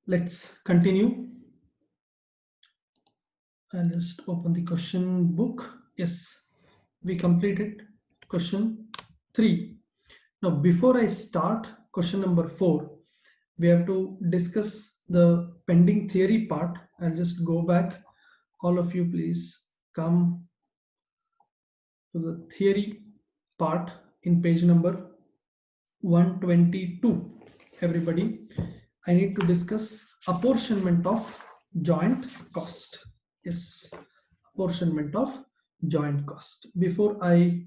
Let's continue. I'll just open the question book. Yes, we completed question 3. Now, before I start question number 4, we have to discuss the pending theory part. I'll just go back. All of you, please come to the theory part in page number 122. Everybody, I need to discuss apportionment of joint cost. Yes, apportionment of joint cost. Before I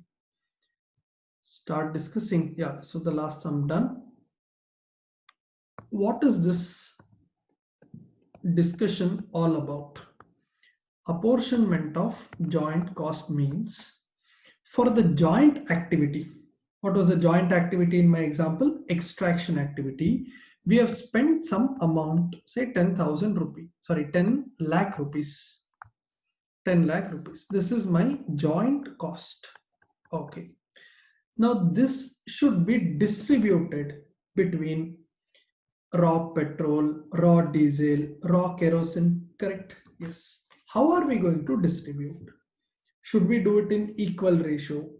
start discussing, yeah, this was the last sum done. What is this discussion all about? Apportionment of joint cost means for the joint activity. What was the joint activity in my example? Extraction activity. We have spent some amount, say 10,000 rupees, sorry, 10 lakh rupees. 10 lakh rupees. This is my joint cost. Okay. Now this should be distributed between raw petrol, raw diesel, raw kerosene, correct? Yes. How are we going to distribute? Should we do it in equal ratio?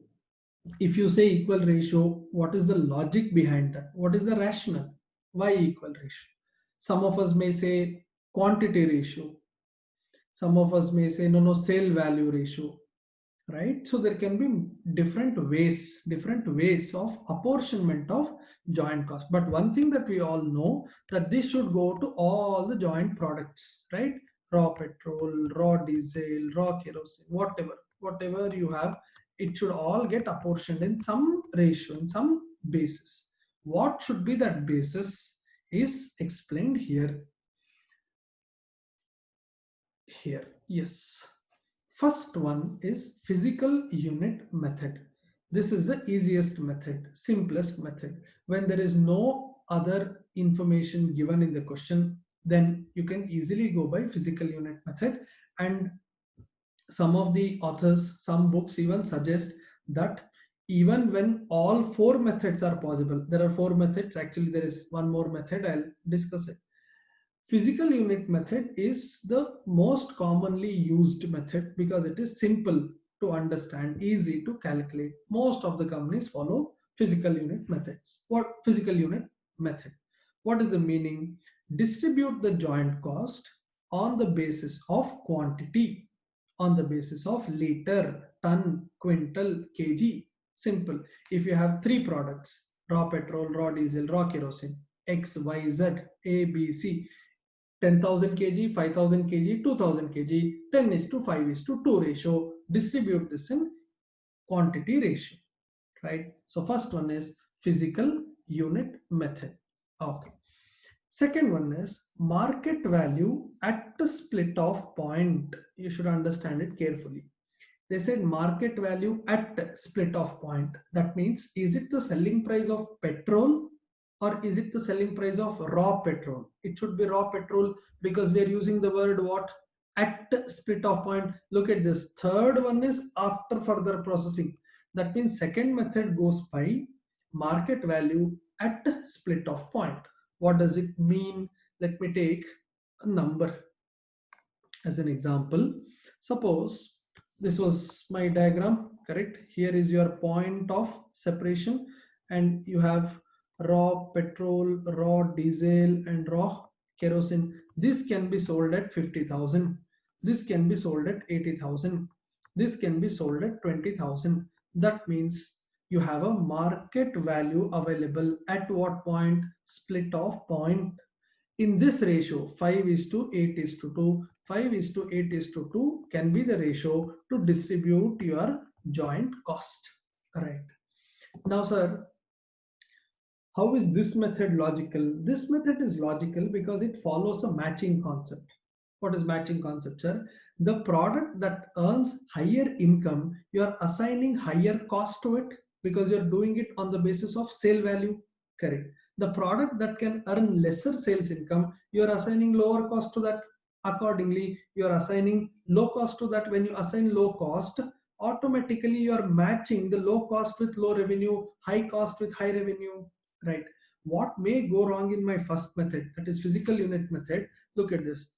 If you say equal ratio, what is the logic behind that? What is the rationale? Why equal ratio? Some of us may say quantity ratio. Some of us may say no, sale value ratio, right? So there can be different ways of apportionment of joint cost. But one thing that we all know, that this should go to all the joint products, right? Raw petrol, raw diesel, raw kerosene, whatever you have, it should all get apportioned in some ratio, in some basis. What should be that basis is explained here. Yes. First one is physical unit method. This is the easiest method, simplest method. When there is no other information given in the question, then you can easily go by physical unit method. And some of the authors, some books even suggest that even when all four methods are possible, there are four methods, actually there is one more method, I'll discuss it. Physical unit method is the most commonly used method because it is simple to understand, easy to calculate. Most of the companies follow physical unit methods. What physical unit method? What is the meaning? Distribute the joint cost on the basis of quantity, on the basis of liter, ton, quintal, kg. Simple. If you have three products, raw petrol, raw diesel, raw kerosene, X, Y, Z, A, B, C, 10,000 kg, 5,000 kg, 2,000 kg, 10 is to 5 is to 2 ratio. Distribute this in quantity ratio, right? So first one is physical unit method. Okay. Second one is market value at the split off point. You should understand it carefully. They said market value at split off point. That means, is it the selling price of petrol or is it the selling price of raw petrol? It should be raw petrol because we are using the word what? At split off point. Look at this. Third one is after further processing. That means second method goes by market value at split off point. What does it mean? Let me take a number as an example. Suppose this was my diagram, correct? Here is your point of separation and you have raw petrol, raw diesel and raw kerosene. This can be sold at 50,000. This can be sold at 80,000. This can be sold at 20,000. That means you have a market value available at what point? Split off point. In this ratio, 5 is to 8 is to 2, 5 is to 8 is to 2 can be the ratio to distribute your joint cost. Right. Now, sir, how is this method logical? This method is logical because it follows a matching concept. What is matching concept, sir? The product that earns higher income, you are assigning higher cost to it because you're doing it on the basis of sale value. Correct. The product that can earn lesser sales income, you are assigning lower cost to that. Accordingly, you are assigning low cost to that. When you assign low cost, automatically you are matching the low cost with low revenue, high cost with high revenue, right? what may go wrong in my first method, that is physical unit method. Look at this: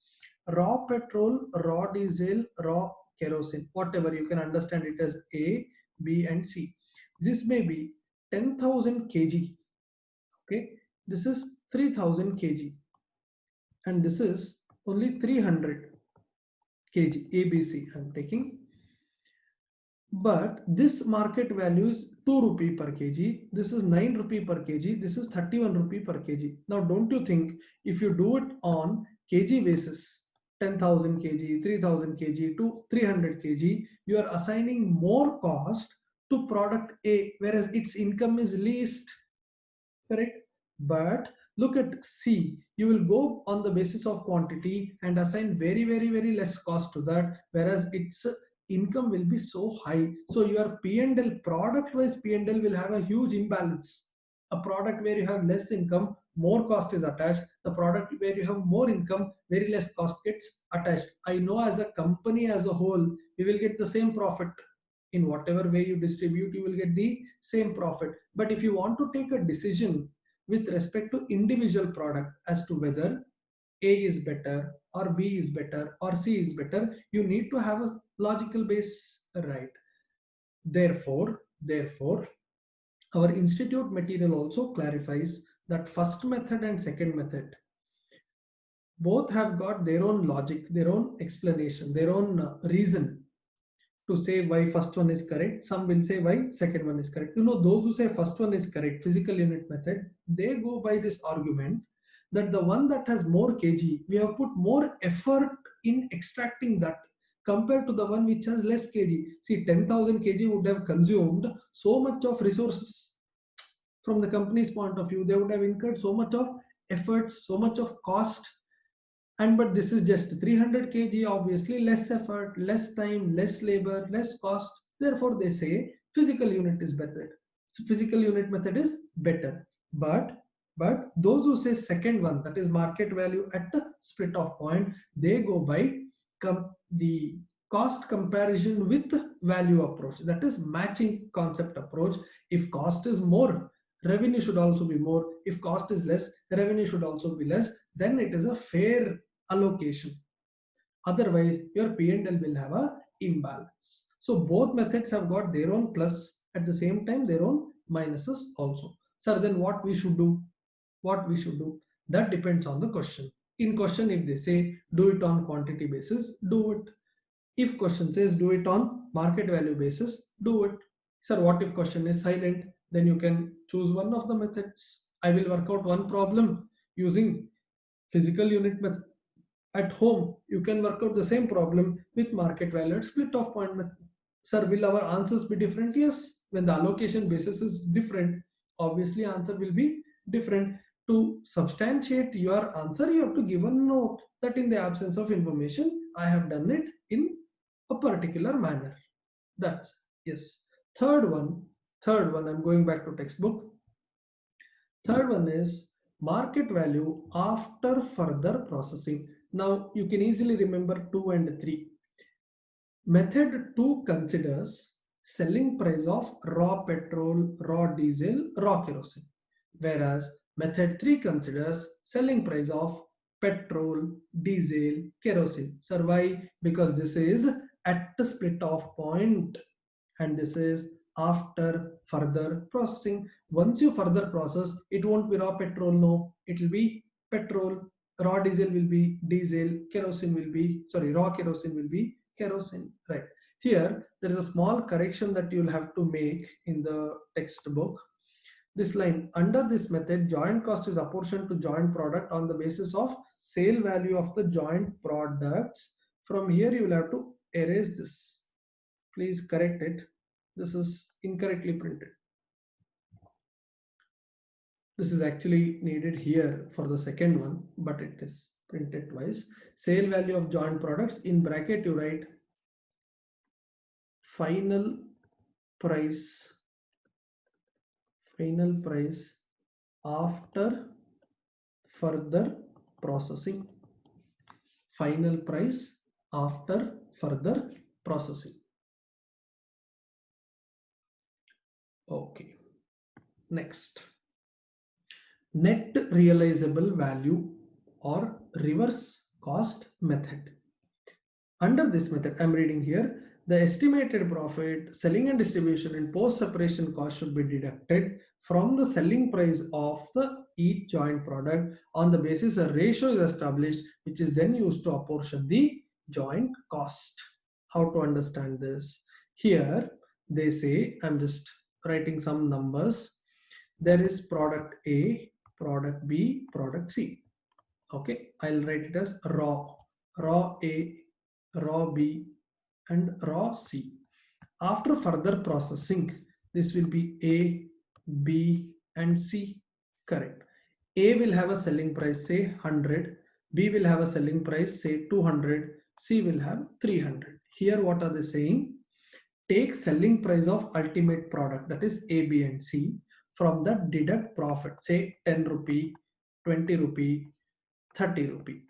raw petrol, raw diesel, raw kerosene, whatever you can understand it as A, B, and C. This may be 10,000 kg. Okay, this is 3,000 kg, and this is only 300 kg. ABC I'm taking, but this market value is 2 rupee per kg. This is 9 rupee per kg. This is 31 rupee per kg. Now, don't you think if you do it on kg basis, 10,000 kg, 3,000 kg to 300 kg, you are assigning more cost to product A, whereas its income is least, correct? But look at C, you will go on the basis of quantity and assign very, very, very less cost to that, whereas its income will be so high. So your P&L, product wise P&L, will have a huge imbalance. A product where you have less income, more cost is attached. The product where you have more income, very less cost gets attached. I know as a company as a whole, we will get the same profit. In whatever way you distribute, you will get the same profit. But if you want to take a decision with respect to individual product as to whether A is better or B is better or C is better, you need to have a logical base, right? Therefore, our institute material also clarifies that first method and second method both have got their own logic, their own explanation, their own reason to say why first one is correct. Some will say why second one is correct. Those who say first one is correct, physical unit method, they go by this argument that the one that has more kg, we have put more effort in extracting that compared to the one which has less kg. See, 10,000 kg would have consumed so much of resources. From the company's point of view, they would have incurred so much of efforts, so much of cost, and but this is just 300 kg, obviously less effort, less time, less labor, less cost. Therefore they say physical unit is better. So physical unit method is better. But those who say second one, that is market value at the split off point, they go by the cost comparison with value approach, that is matching concept approach. If cost is more, revenue should also be more. If cost is less, revenue should also be less. Then it is a fair allocation. Otherwise, your P&L will have a imbalance. So both methods have got their own plus, at the same time their own minuses also. Sir, then what we should do? What we should do? That depends on the question. In question, if they say do it on quantity basis, do it. If question says do it on market value basis, do it. Sir, what if question is silent? Then you can choose one of the methods. I will work out one problem using physical unit method. At home, you can work out the same problem with market value and split off point method. Sir, will our answers be different? Yes. When the allocation basis is different, obviously answer will be different. To substantiate your answer, you have to give a note that in the absence of information, I have done it in a particular manner. That's yes. Third one, I'm going back to textbook. Third one is market value after further processing. Now you can easily remember 2 and 3. Method 2 considers selling price of raw petrol, raw diesel, raw kerosene, whereas method 3 considers selling price of petrol, diesel, kerosene. Sir, why? Because this is at the split off point and this is after further processing. Once you further process, it won't be raw petrol, no, it will be petrol. Raw diesel will be diesel, kerosene will be, sorry, raw kerosene will be kerosene, right? Here there is a small correction that you'll have to make in the textbook. This line, under this method, joint cost is apportioned to joint product on the basis of sale value of the joint products. From here you will have to erase this. Please correct it. This is incorrectly printed. This is actually needed here for the second one, but it is printed twice. Sale value of joint products, in bracket you write final price after further processing. Final price after further processing. Okay. Next net realizable value or reverse cost method. Under this method, I'm reading here, the estimated profit, selling and distribution and post-separation cost should be deducted from the selling price of the each joint product. On the basis a ratio is established, which is then used to apportion the joint cost. How to understand this? Here they say, I'm just writing some numbers. There is product A, product B, product C. Okay, I'll write it as raw A, raw B, and raw C. After further processing, this will be A, B, and C. Correct. A will have a selling price, say 100. B will have a selling price, say 200. C will have 300. Here, what are they saying? Take selling price of ultimate product, that is A, B, and C. From that, deduct profit, say 10 rupee, 20 rupee, 30 rupee.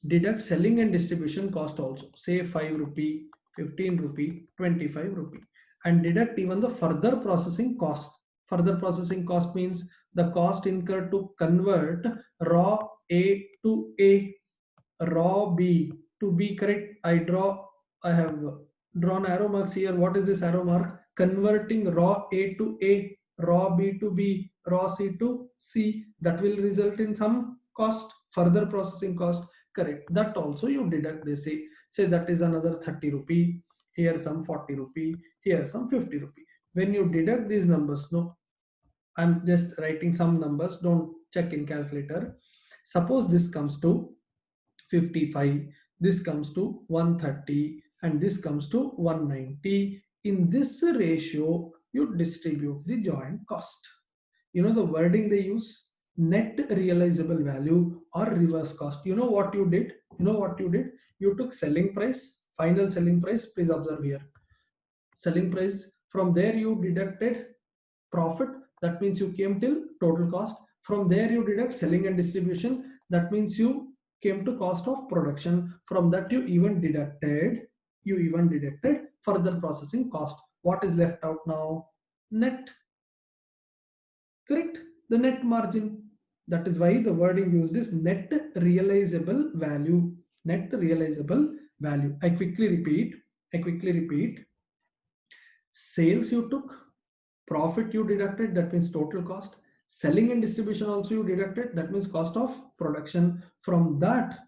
Deduct selling and distribution cost also, say 5 rupee, 15 rupee, 25 rupee, and deduct even the further processing cost. Further processing cost means the cost incurred to convert raw A to A, raw B to B. Correct. I have drawn arrow marks here. What is this arrow mark? Converting raw A to A, raw B to B, raw C to C. That will result in some cost, further processing cost. Correct. That also you deduct. They say that is another 30 rupee. Here some 40 rupee. Here some 50 rupee. When you deduct these numbers, no, I'm just writing some numbers. Don't check in calculator. Suppose this comes to 55, this comes to 130, and this comes to 190. In this ratio, you distribute the joint cost. You know the wording they use? Net realizable value or reverse cost. You know what you did? You took selling price, final selling price. Please observe here. Selling price. From there you deducted profit. That means you came till total cost. From there you deduct selling and distribution. That means you came to cost of production. From that you even deducted further processing cost. What is left out now? Net. Correct. The net margin. That is why the wording used is net realizable value. Net realizable value. I quickly repeat. Sales you took, profit you deducted, that means total cost. Selling and distribution also you deducted, that means cost of production. From that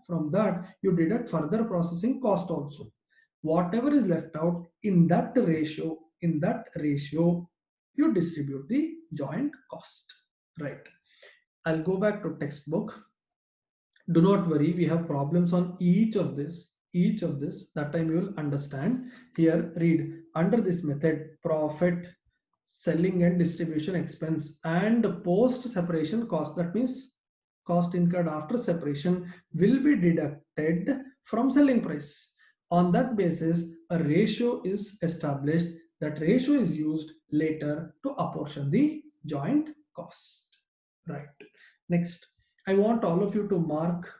you deduct further processing cost also. Whatever is left out in that ratio, you distribute the joint cost. Right. I'll go back to textbook. Do not worry, we have problems on each of this. That time you will understand. Here, read. Under this method, profit, selling and distribution expense, and post separation cost, that means cost incurred after separation, will be deducted from selling price. On that basis, a ratio is established. That ratio is used later to apportion the joint cost. Right. Next, I want all of you to mark,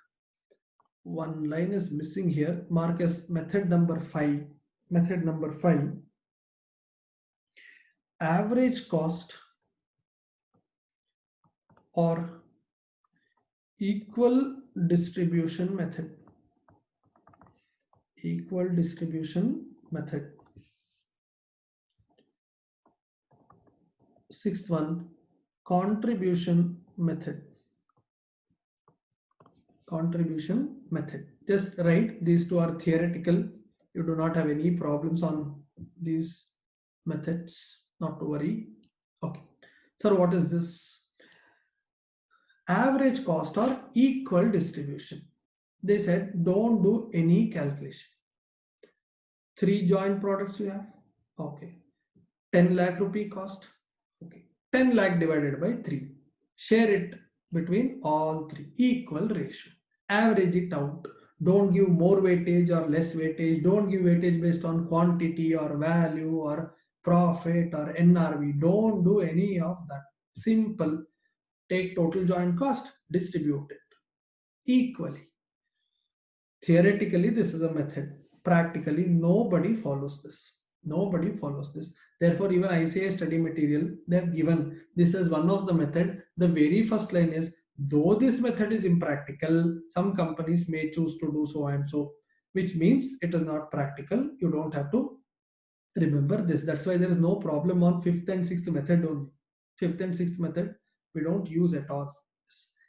one line is missing here, mark as method number 5. Method number 5, average cost or equal distribution method. Equal distribution method. Sixth one, contribution method. Contribution method. Just write, these two are theoretical. You do not have any problems on these methods, not to worry. Okay. So what is this? Average cost or equal distribution. They said don't do any calculation. 3 joint products you have. Okay. 10 lakh rupee cost. Okay. 10 lakh divided by 3. Share it between all 3. Equal ratio. Average it out. Don't give more weightage or less weightage. Don't give weightage based on quantity or value or profit or NRV. Don't do any of that. Simple. Take total joint cost, distribute it equally. Theoretically, this is a method. Practically, nobody follows this. Therefore, even ICAI study material, they have given this as one of the method. The very first line is, though this method is impractical, some companies may choose to do so and so, which means it is not practical. You don't have to remember this. That's why there is no problem on fifth and sixth method only. Fifth and sixth method we don't use at all.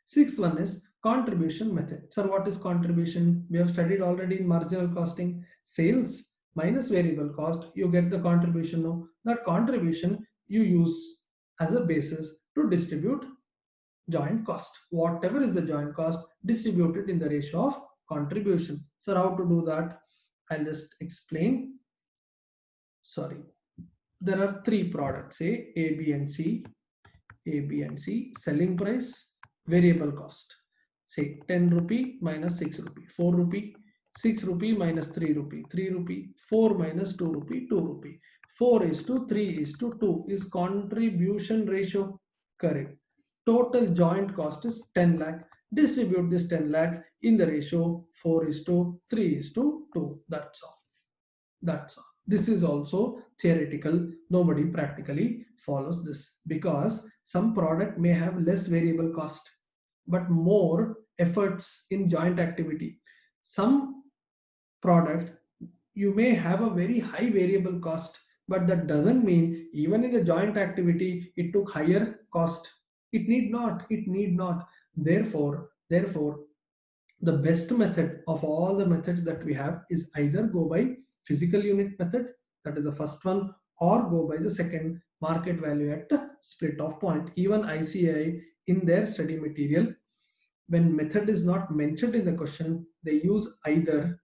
Sixth one is contribution method. Sir, what is contribution? We have studied already in marginal costing. Sales minus variable cost, you get the contribution. No, that contribution you use as a basis to distribute joint cost. Whatever is the joint cost, distribute it in the ratio of contribution. So how to do that? I'll just explain. Sorry, there are three products, A, B, and C. A, B, and C. Selling price, variable cost. Say 10 rupee minus 6 rupee, 4 rupee, 6 rupee minus 3 rupee, 3 rupee, 4 minus 2 rupee, 2 rupee. 4 is to 3 is to 2 is contribution ratio. Correct. Total joint cost is 10 lakh. Distribute this 10 lakh in the ratio 4 is to 3 is to 2. That's all. That's all. This is also theoretical. Nobody practically follows this, because some product may have less variable cost but more efforts in joint activity. Some product you may have a very high variable cost, but that doesn't mean even in the joint activity it took higher cost. It need not. It need not. Therefore, the best method of all the methods that we have is either go by physical unit method, that is the first one, or go by the second, market value at split off point. Even ICAI in their study material, when method is not mentioned in the question, they use either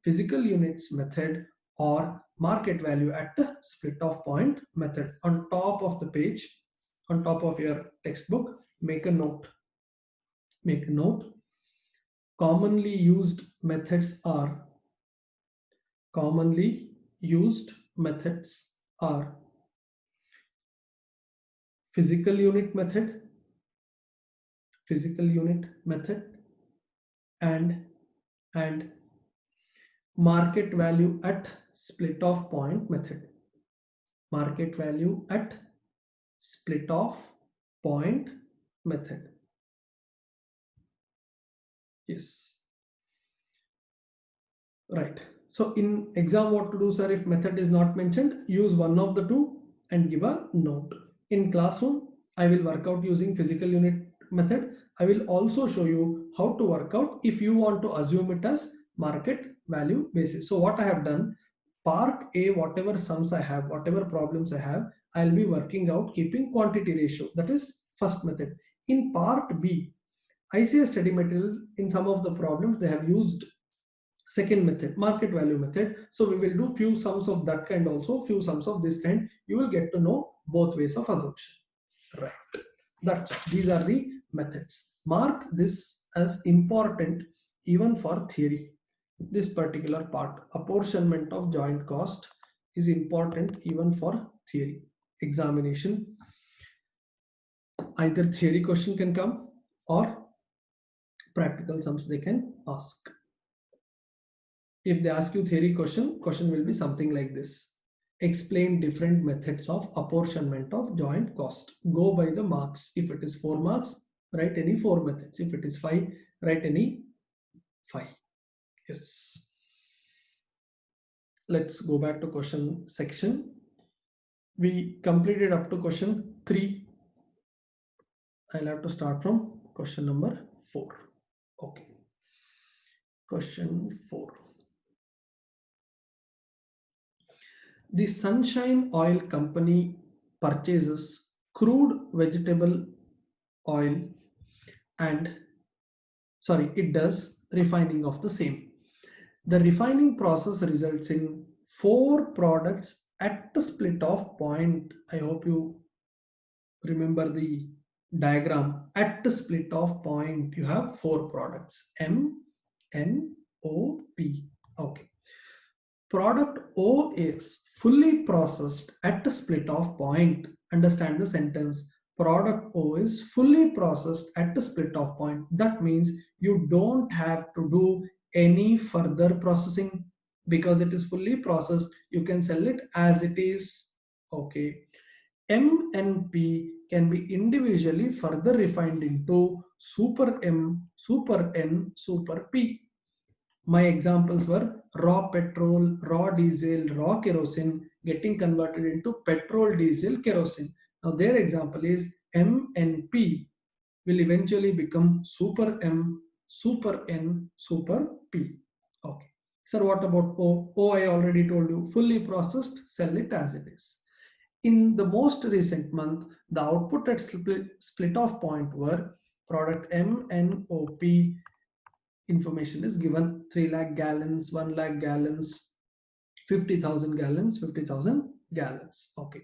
physical units method or market value at split off point method. On top of the page, on top of your textbook, make a note. Make a note. Commonly used methods are physical unit method, and market value at split off point method. Market value at split off point method. Yes. Right. So in exam, what to do, sir? If method is not mentioned, use one of the two and give a note. In classroom, I will work out using physical unit method. I will also show you how to work out if you want to assume it as market value basis. So what I have done, part A, whatever sums I have, whatever problems I have, I'll be working out keeping quantity ratio. That is first method. In part B, ICAI study material, in some of the problems they have used second method, market value method. So we will do few sums of that kind, also few sums of this kind. You will get to know both ways of assumption. Right. That's all. These are the methods. Mark this as important even for theory. This particular part, apportionment of joint cost, is important even for theory examination. Either theory question can come or practical sums they can ask. If they ask you theory question will be something like this. Explain different methods of apportionment of joint cost. Go by the marks. If it is 4 marks, write any 4 methods. If it is 5, write any 5. Yes. Let's go back to question section. We completed up to question 3. I'll have to start from question number 4. Okay. Question 4. The Sunshine Oil Company purchases crude vegetable oil and it does refining of the same. The refining process results in 4 products at the split off point. I hope you remember the diagram. At the split off point, you have 4 products, M, N, O, P. Okay. Product O is fully processed at the split off point. Understand the sentence. Product O is fully processed at the split off point. That means you don't have to do any further processing because it is fully processed. You can sell it as it is. Okay. M and P can be individually further refined into super M, super N, super P. My examples were raw petrol, raw diesel, raw kerosene getting converted into petrol, diesel, kerosene. Now their example is M and P will eventually become super M, super N, super P. Okay. Sir, what about O? O I already told you, fully processed, sell it as it is. In the most recent month, the output at split off point were product M, N, O, P. Information is given 3 lakh gallons, 1 lakh gallons, 50,000 gallons, 50,000 gallons. Okay.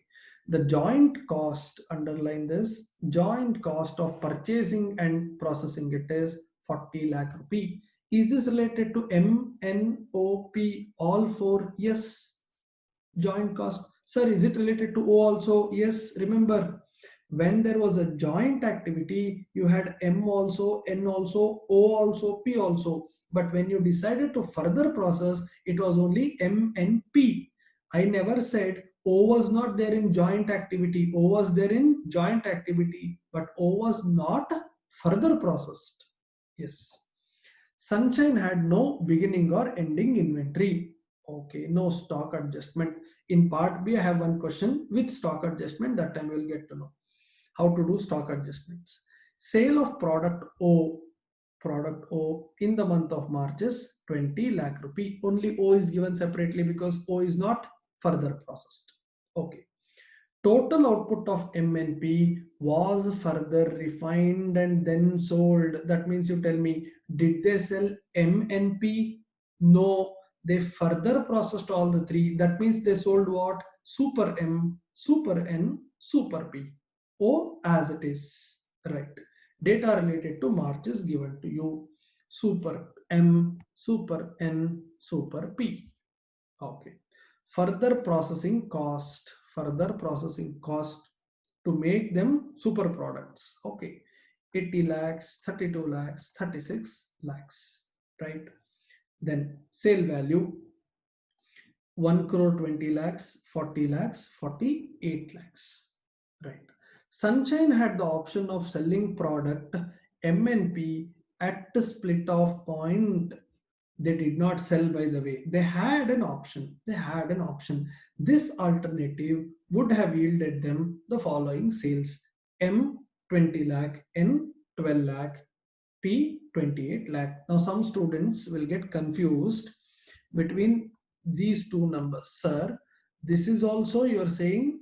The joint cost, underline this, joint cost of purchasing and processing it is 40 lakh rupee. Is this related to M, N, O, P, all four? Yes. Joint cost. Sir, is it related to O also? Yes. Remember, when there was a joint activity, you had M also, N also, O also, P also. But when you decided to further process, it was only M and P. I never said O was not there in joint activity. O was there in joint activity, but O was not further processed. Yes. Sunshine had no beginning or ending inventory. Okay, no stock adjustment. In part B, I have one question with stock adjustment. That time we'll get to know how to do stock adjustments. Sale of product O in the month of March is 20 lakh rupee. Only O is given separately because O is not further processed. Okay. Total output of MNP was further refined and then sold. That means you tell me, did they sell MNP? No, they further processed all the three. That means they sold what? Super M, Super N, Super P. O as it is. Right. Data related to March is given to you. Super M, Super N, Super P. Okay. Further processing cost to make them super products. Okay. 80 lakhs, 32 lakhs, 36 lakhs, right? Then sale value 1 crore 20 lakhs, 40 lakhs, 48 lakhs, right? Sunshine had the option of selling product MNP at the split off point. They did not sell, by the way. They had an option. This alternative would have yielded them the following sales: M 20 lakh, N 12 lakh, P 28 lakh. Now some students will get confused between these two numbers. Sir, this is also, you're saying,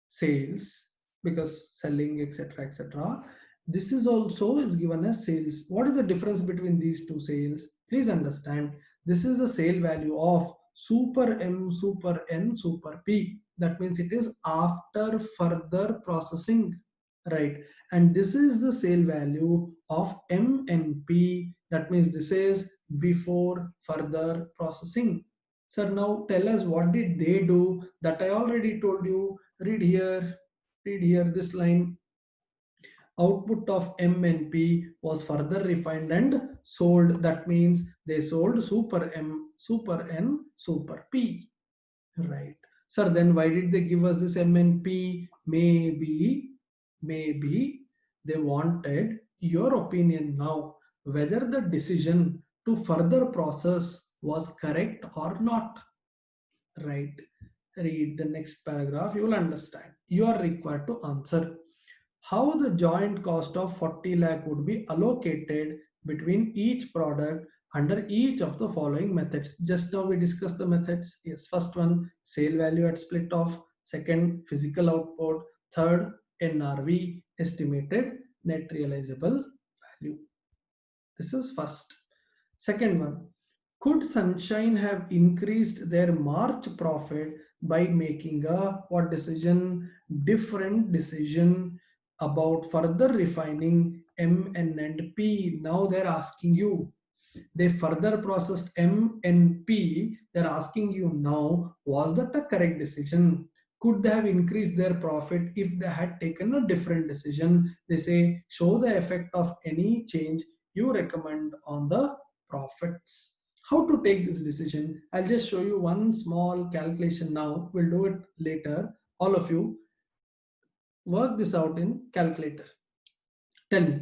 sales, because selling, etc., etc. This is also is given as sales. What is the difference between these two sales? Please understand, this is the sale value of super M, super N, super P. That means it is after further processing, right? And this is the sale value of M and P. That means this is before further processing. Sir, now tell us, what did they do? That I already told you. Read here this line. Output of M and P was further refined and sold. That means they sold super M, super N, super P. Right. Sir, then why did they give us this M and P? Maybe they wanted your opinion now whether the decision to further process was correct or not. Right. Read the next paragraph, you will understand. You are required to answer how the joint cost of 40 lakh would be allocated between each product under each of the following methods. Just now we discussed the methods. Yes, first one, sale value at split off. Second, physical output. Third, NRV, estimated net realizable value. This is first. Second one, could Sunshine have increased their March profit by making a what decision? Different decision about further refining M, N, and P. Now they're asking you. They further processed M and P. They're asking you now, was that a correct decision? Could they have increased their profit if they had taken a different decision? They say, show the effect of any change you recommend on the profits. How to take this decision? I'll just show you one small calculation now. We'll do it later All of you, work this out in calculator. Tell me,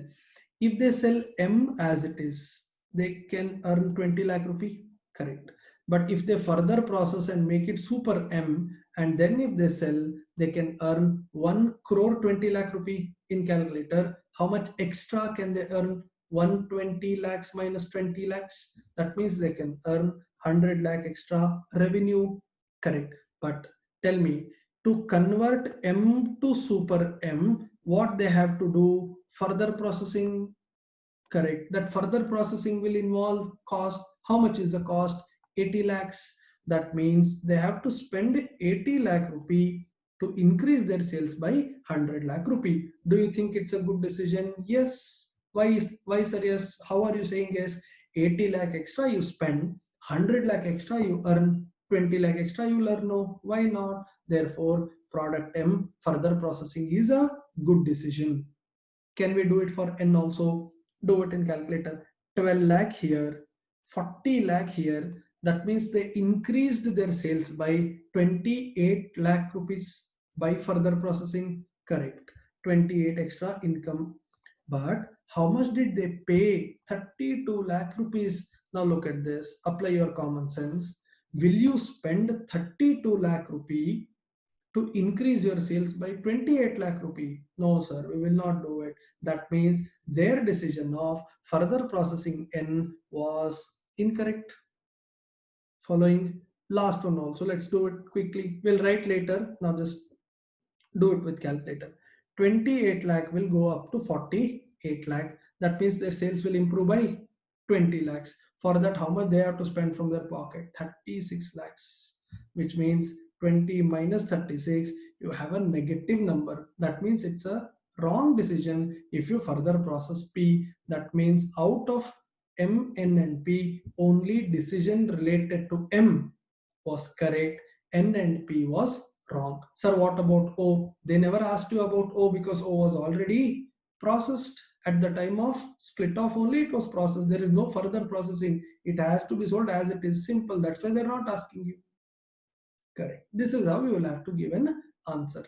if they sell M as it is, they can earn 20 lakh rupee. Correct. But if they further process and make it super M, and then if they sell, they can earn 1 crore 20 lakh rupee in calculator. How much extra can they earn? 120 lakhs minus 20 lakhs. That means they can earn 100 lakh extra revenue. Correct. But tell me, to convert M to super M, what they have to do? Further processing. Correct. That further processing will involve cost. How much is the cost? 80 lakhs. That means they have to spend 80 lakh rupee to increase their sales by 100 lakh rupee. Do you think it's a good decision? Yes. Why sir? Yes. How are you saying yes? 80 lakh extra you spend, 100 lakh extra you earn, 20 lakh extra you learn. No. Why not? Therefore, product M further processing is a good decision. Can we do it for N also? Do it in calculator. 12 lakh here, 40 lakh here. That means they increased their sales by 28 lakh rupees by further processing. Correct. 28 extra income. But how much did they pay? 32 lakh rupees. Now look at this. Apply your common sense. Will you spend 32 lakh rupee to increase your sales by 28 lakh rupee? No, sir, we will not do it. That means their decision of further processing N was incorrect. Following last one also, let's do it quickly. We'll write later. Now just do it with calculator. 28 lakh will go up to 48 lakh. That means their sales will improve by 20 lakhs. For that, how much they have to spend from their pocket? 36 lakhs, which means 20 minus 36, you have a negative number. That means it's a wrong decision if you further process P. That means out of M, N, and P, only decision related to M was correct. N and P was wrong. Sir, what about O? They never asked you about O because O was already processed at the time of split off. Only it was processed. There is no further processing. It has to be sold as it is. Simple. That's why they're not asking you. Correct. This is how you will have to give an answer.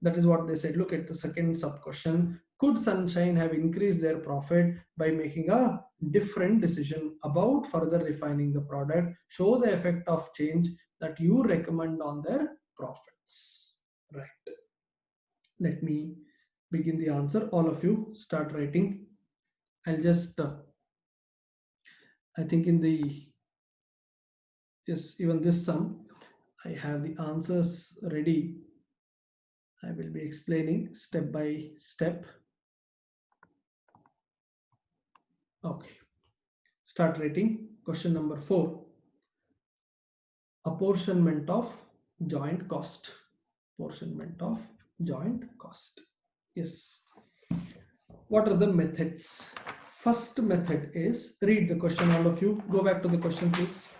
That is what they said. Look at the second sub question. Could Sunshine have increased their profit by making a different decision about further refining the product? Show the effect of change that you recommend on their profits. Right. Let me begin the answer. All of you start writing. I'll just, I think in the, yes, even this sum, I have the answers ready. I will be explaining step by step. Okay. Start writing. Question number 4. Apportionment of joint cost. Apportionment of joint cost. Yes. What are the methods? First method is, read the question, all of you. Go back to the question, please.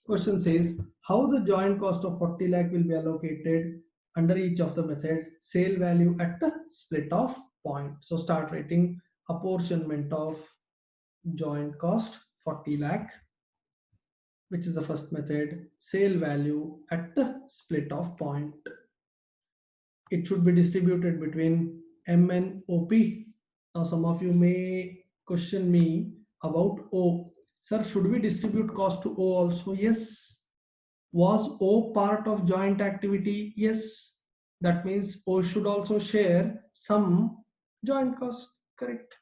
Question says, how the joint cost of 40 lakh will be allocated under each of the method? Sale value at the split off point. So start writing apportionment of joint cost 40 lakh, which is the first method. Sale value at the split off point. It should be distributed between M and OP. Now some of you may question me about O. Sir, should we distribute cost to O also? Yes. Was O part of joint activity? Yes. That means O should also share some joint cost. Correct.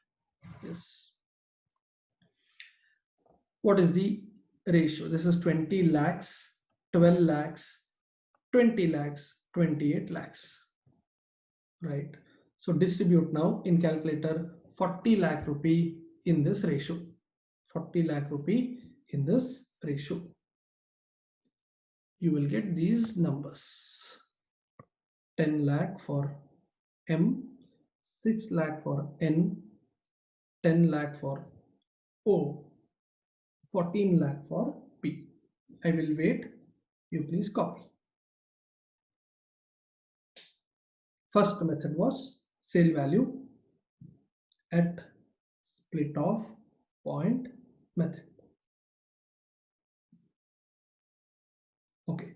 Yes. What is the ratio? This is 20 lakhs, 12 lakhs, 20 lakhs, 28 lakhs. Right. So distribute now in calculator 40 lakh rupee in this ratio. 40 lakh rupee in this ratio. You will get these numbers. 10 lakh for M, 6 lakh for N, 10 lakh for O, 14 lakh for P. I will wait. You please copy. First method was sale value at split off point method. Okay.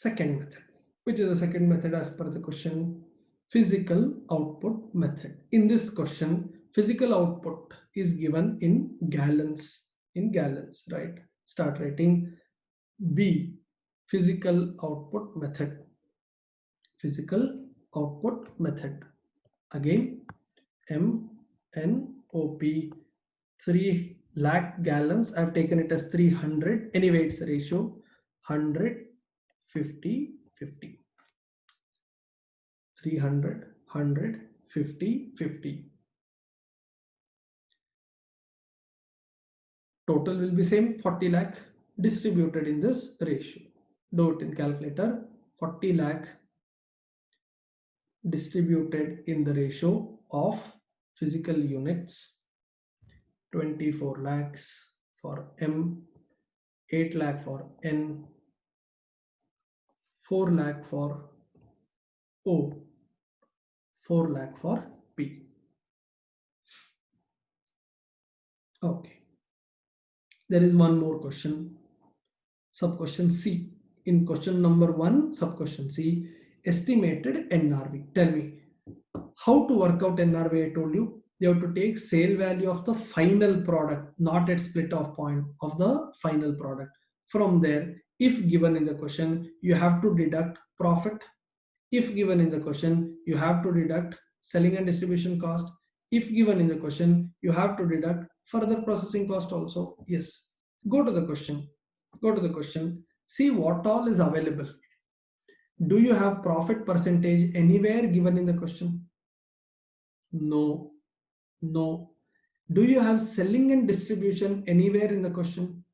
second method. Which is the second method as per the question? Physical output method. In this question, physical output is given in gallons. In gallons, right? Start writing B. Physical output method. Physical output method. Again, MNOP 3 lakh gallons. I've taken it as 300. Anyway, it's a ratio 100, 50, 50. 300, 100, 50, 50. Total will be same 40 lakh distributed in this ratio. Do it in calculator. 40 lakh distributed in the ratio of physical units. 24 lakhs for M, 8 lakh for N, 4 lakh for O, 4 lakh for P. Okay. There is one more question. Sub question C. In question number 1, sub question C, estimated NRV. Tell me, how to work out NRV? I told you, you have to take sale value of the final product, not at split off point of the final product. From there, if given in the question, you have to deduct profit. If given in the question, you have to deduct selling and distribution cost. If given in the question, you have to deduct further processing cost also. Yes. Go to the question. Go to the question. See what all is available. Do you have profit percentage anywhere given in the question? No. No. Do you have selling and distribution anywhere in the question?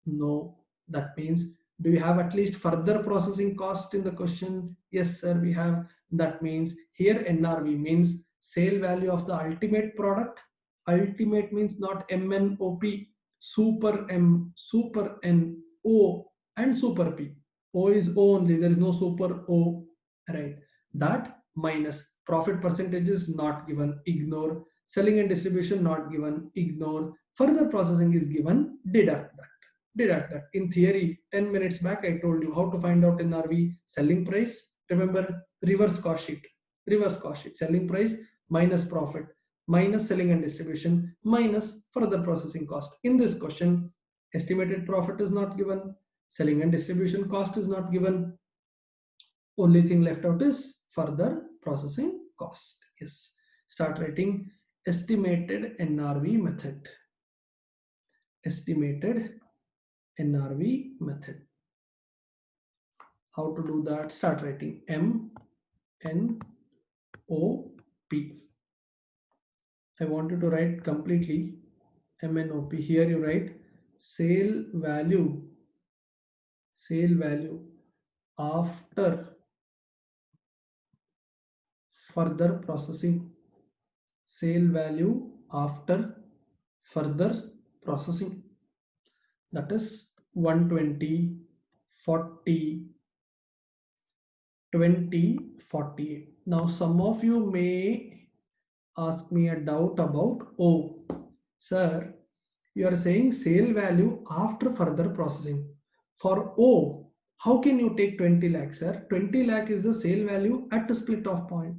No. That means, do you have at least further processing cost in the question? Yes, sir, we have. That means here NRV means sale value of the ultimate product. Ultimate means not MNOP, super M, super N, O, and super P. O is O only, there is no super O, right? That minus profit percentages not given, ignore. Selling and distribution not given, ignore. Further processing is given, deduct that. Deduct that. In theory, 10 minutes back, I told you how to find out NRV selling price. Remember, reverse cost sheet. Reverse cost sheet. Selling price minus profit minus selling and distribution minus further processing cost. In this question, estimated profit is not given. Selling and distribution cost is not given. Only thing left out is further processing cost. Yes. Start writing estimated NRV method. Estimated NRV method. How to do that? Start writing MNOP. I want you to write completely MNOP. Here you write sale value after further processing. Sale value after further processing. That is 120, 40, 20, 48. Now some of you may ask me a doubt about O. Sir, you are saying sale value after further processing. For O, how can you take 20 lakh, sir? 20 lakh is the sale value at the split off point.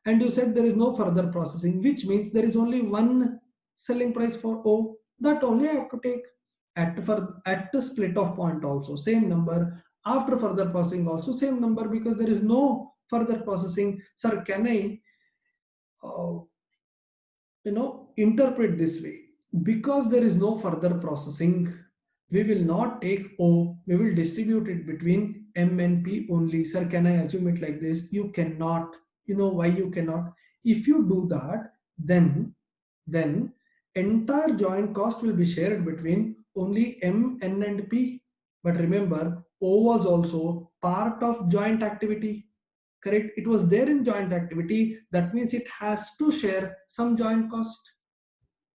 And you said there is no further processing, which means there is only one selling price for O. That only I have to take at the split off point also. Same number. After further processing also same number, because there is no further processing. Sir, can I interpret this way? Because there is no further processing, we will not take O, we will distribute it between M and P only. Sir, can I assume it like this? You cannot. You know why you cannot? If you do that, then entire joint cost will be shared between only M, N and P. But remember, O was also part of joint activity. Correct? It was there in joint activity. That means it has to share some joint cost.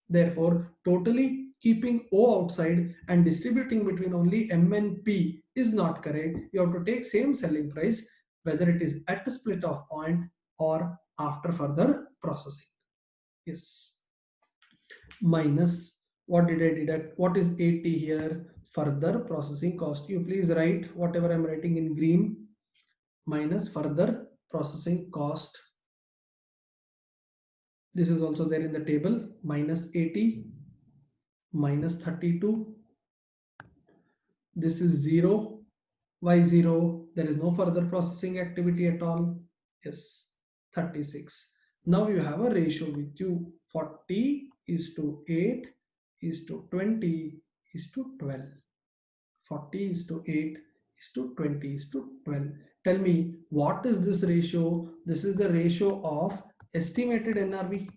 Therefore, totally keeping O outside and distributing between only M and P is not correct. You have to take same selling price, whether it is at the split off point or after further processing. Yes. Minus, what did I deduct? What is 80 here? Further processing cost. You please write whatever I'm writing in green. minus further processing cost. This is also there in the table, minus 80, minus 32. This is 0. Why 0? There is no further processing activity at all. Yes, 36. Now you have a ratio with you. 40 is to 8 is to 20 is to 12. 40 is to 8 is to 20 is to 12. Tell me, what is this ratio? This is the ratio of estimated NRV.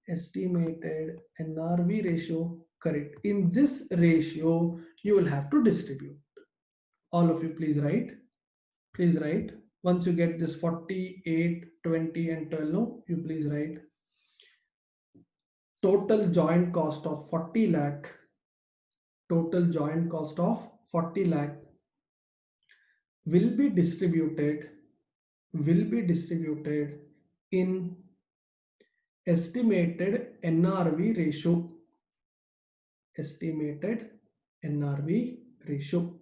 Estimated NRV ratio, correct. In this ratio, you will have to distribute. All of you, please write. Please write. Once you get this 48, 20, and 12, no, you please write. Total joint cost of 40 lakh. Total joint cost of 40 lakh will be distributed in estimated NRV ratio. Estimated NRV ratio.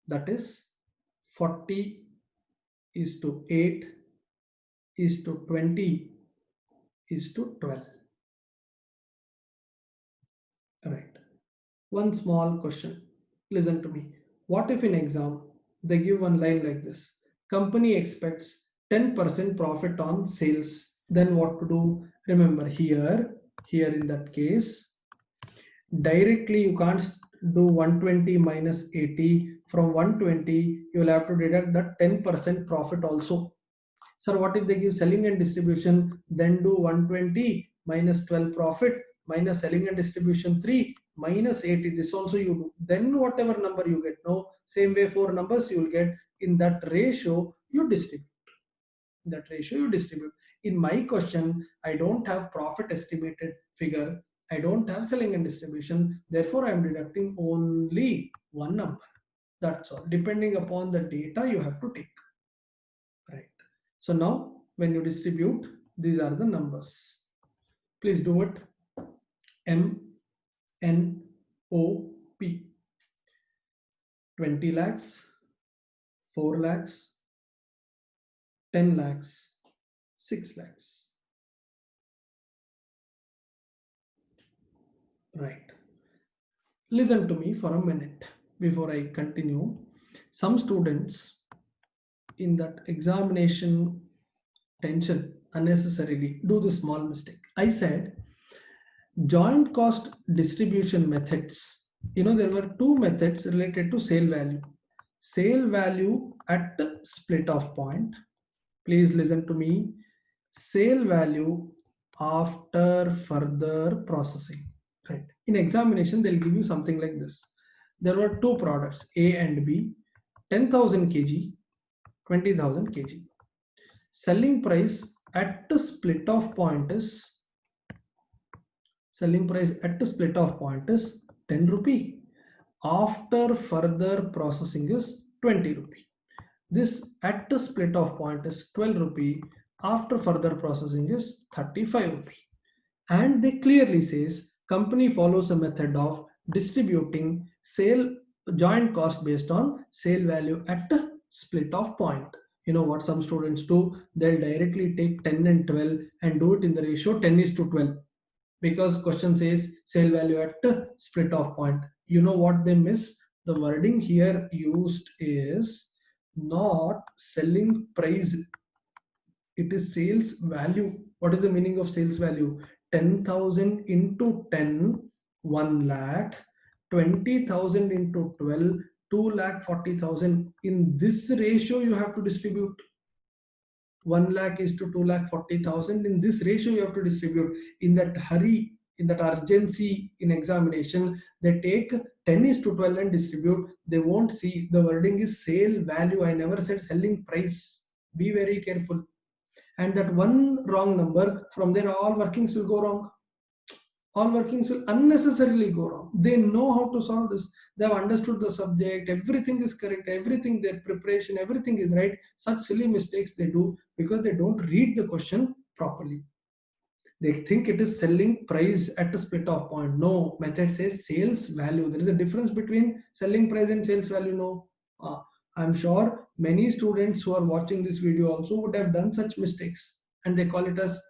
That is 40 is to 8 is to 20 is to 12. Right. One small question. Listen to me. What if in exam they give one line like this? Company expects 10% profit on sales. Then what to do? Remember here in that case, directly you can't do 120 minus 80. From 120, you will have to deduct that 10% profit also. Sir, what if they give selling and distribution? Then do 120 minus 12 profit minus selling and distribution 3 minus 80. This also you do. Then whatever number you get, no, same way 4 numbers you will get. In that ratio, you distribute. That ratio you distribute. In my question, I don't have profit estimated figure. I don't have selling and distribution. Therefore, I am deducting only one number. That's all. Depending upon the data you have to take. Right. So now when you distribute, these are the numbers. Please do it. M N O P. 20 lakhs, 4 lakhs, 10 lakhs, 6 lakhs. Right. Listen to me for a minute before I continue. Some students in that examination tension unnecessarily do this small mistake. I said joint cost distribution methods. There were two methods related to sale value. Sale value at split off point. Please listen to me. Sale value after further processing. Right. In examination, they'll give you something like this. There were two products, A and B, 10,000 kg, 20,000 kg. Selling price at the split off point is 10 rupee. After further processing is 20 rupee. This at the split off point is 12 rupee. After further processing is 35 rupee. And they clearly says company follows a method of distributing sale joint cost based on sale value at the split off point. You know what some students do? They'll directly take 10 and 12 and do it in the ratio 10 is to 12. Because question says sale value at split off point. You know what they miss? The wording here used is not selling price. It is sales value. What is the meaning of sales value? 10,000 into 10, 1 lakh. 20,000 into 12, 2,40,000. In this ratio, you have to distribute. 1 lakh is to 2,40,000. In this ratio, you have to distribute. In that hurry, in that urgency in examination, they take 10 is to 12 and distribute. They won't see the wording is sale value. I never said selling price. Be very careful. And that one wrong number, from there all workings will go wrong. All workings will unnecessarily go wrong. They know how to solve this. They have understood the subject. Everything is correct. Everything, their preparation, everything is right. Such silly mistakes they do because they don't read the question properly. They think it is selling price at a split off point. No, method says sales value. There is a difference between selling price and sales value. No. I'm sure many students who are watching this video also would have done such mistakes, and they call it as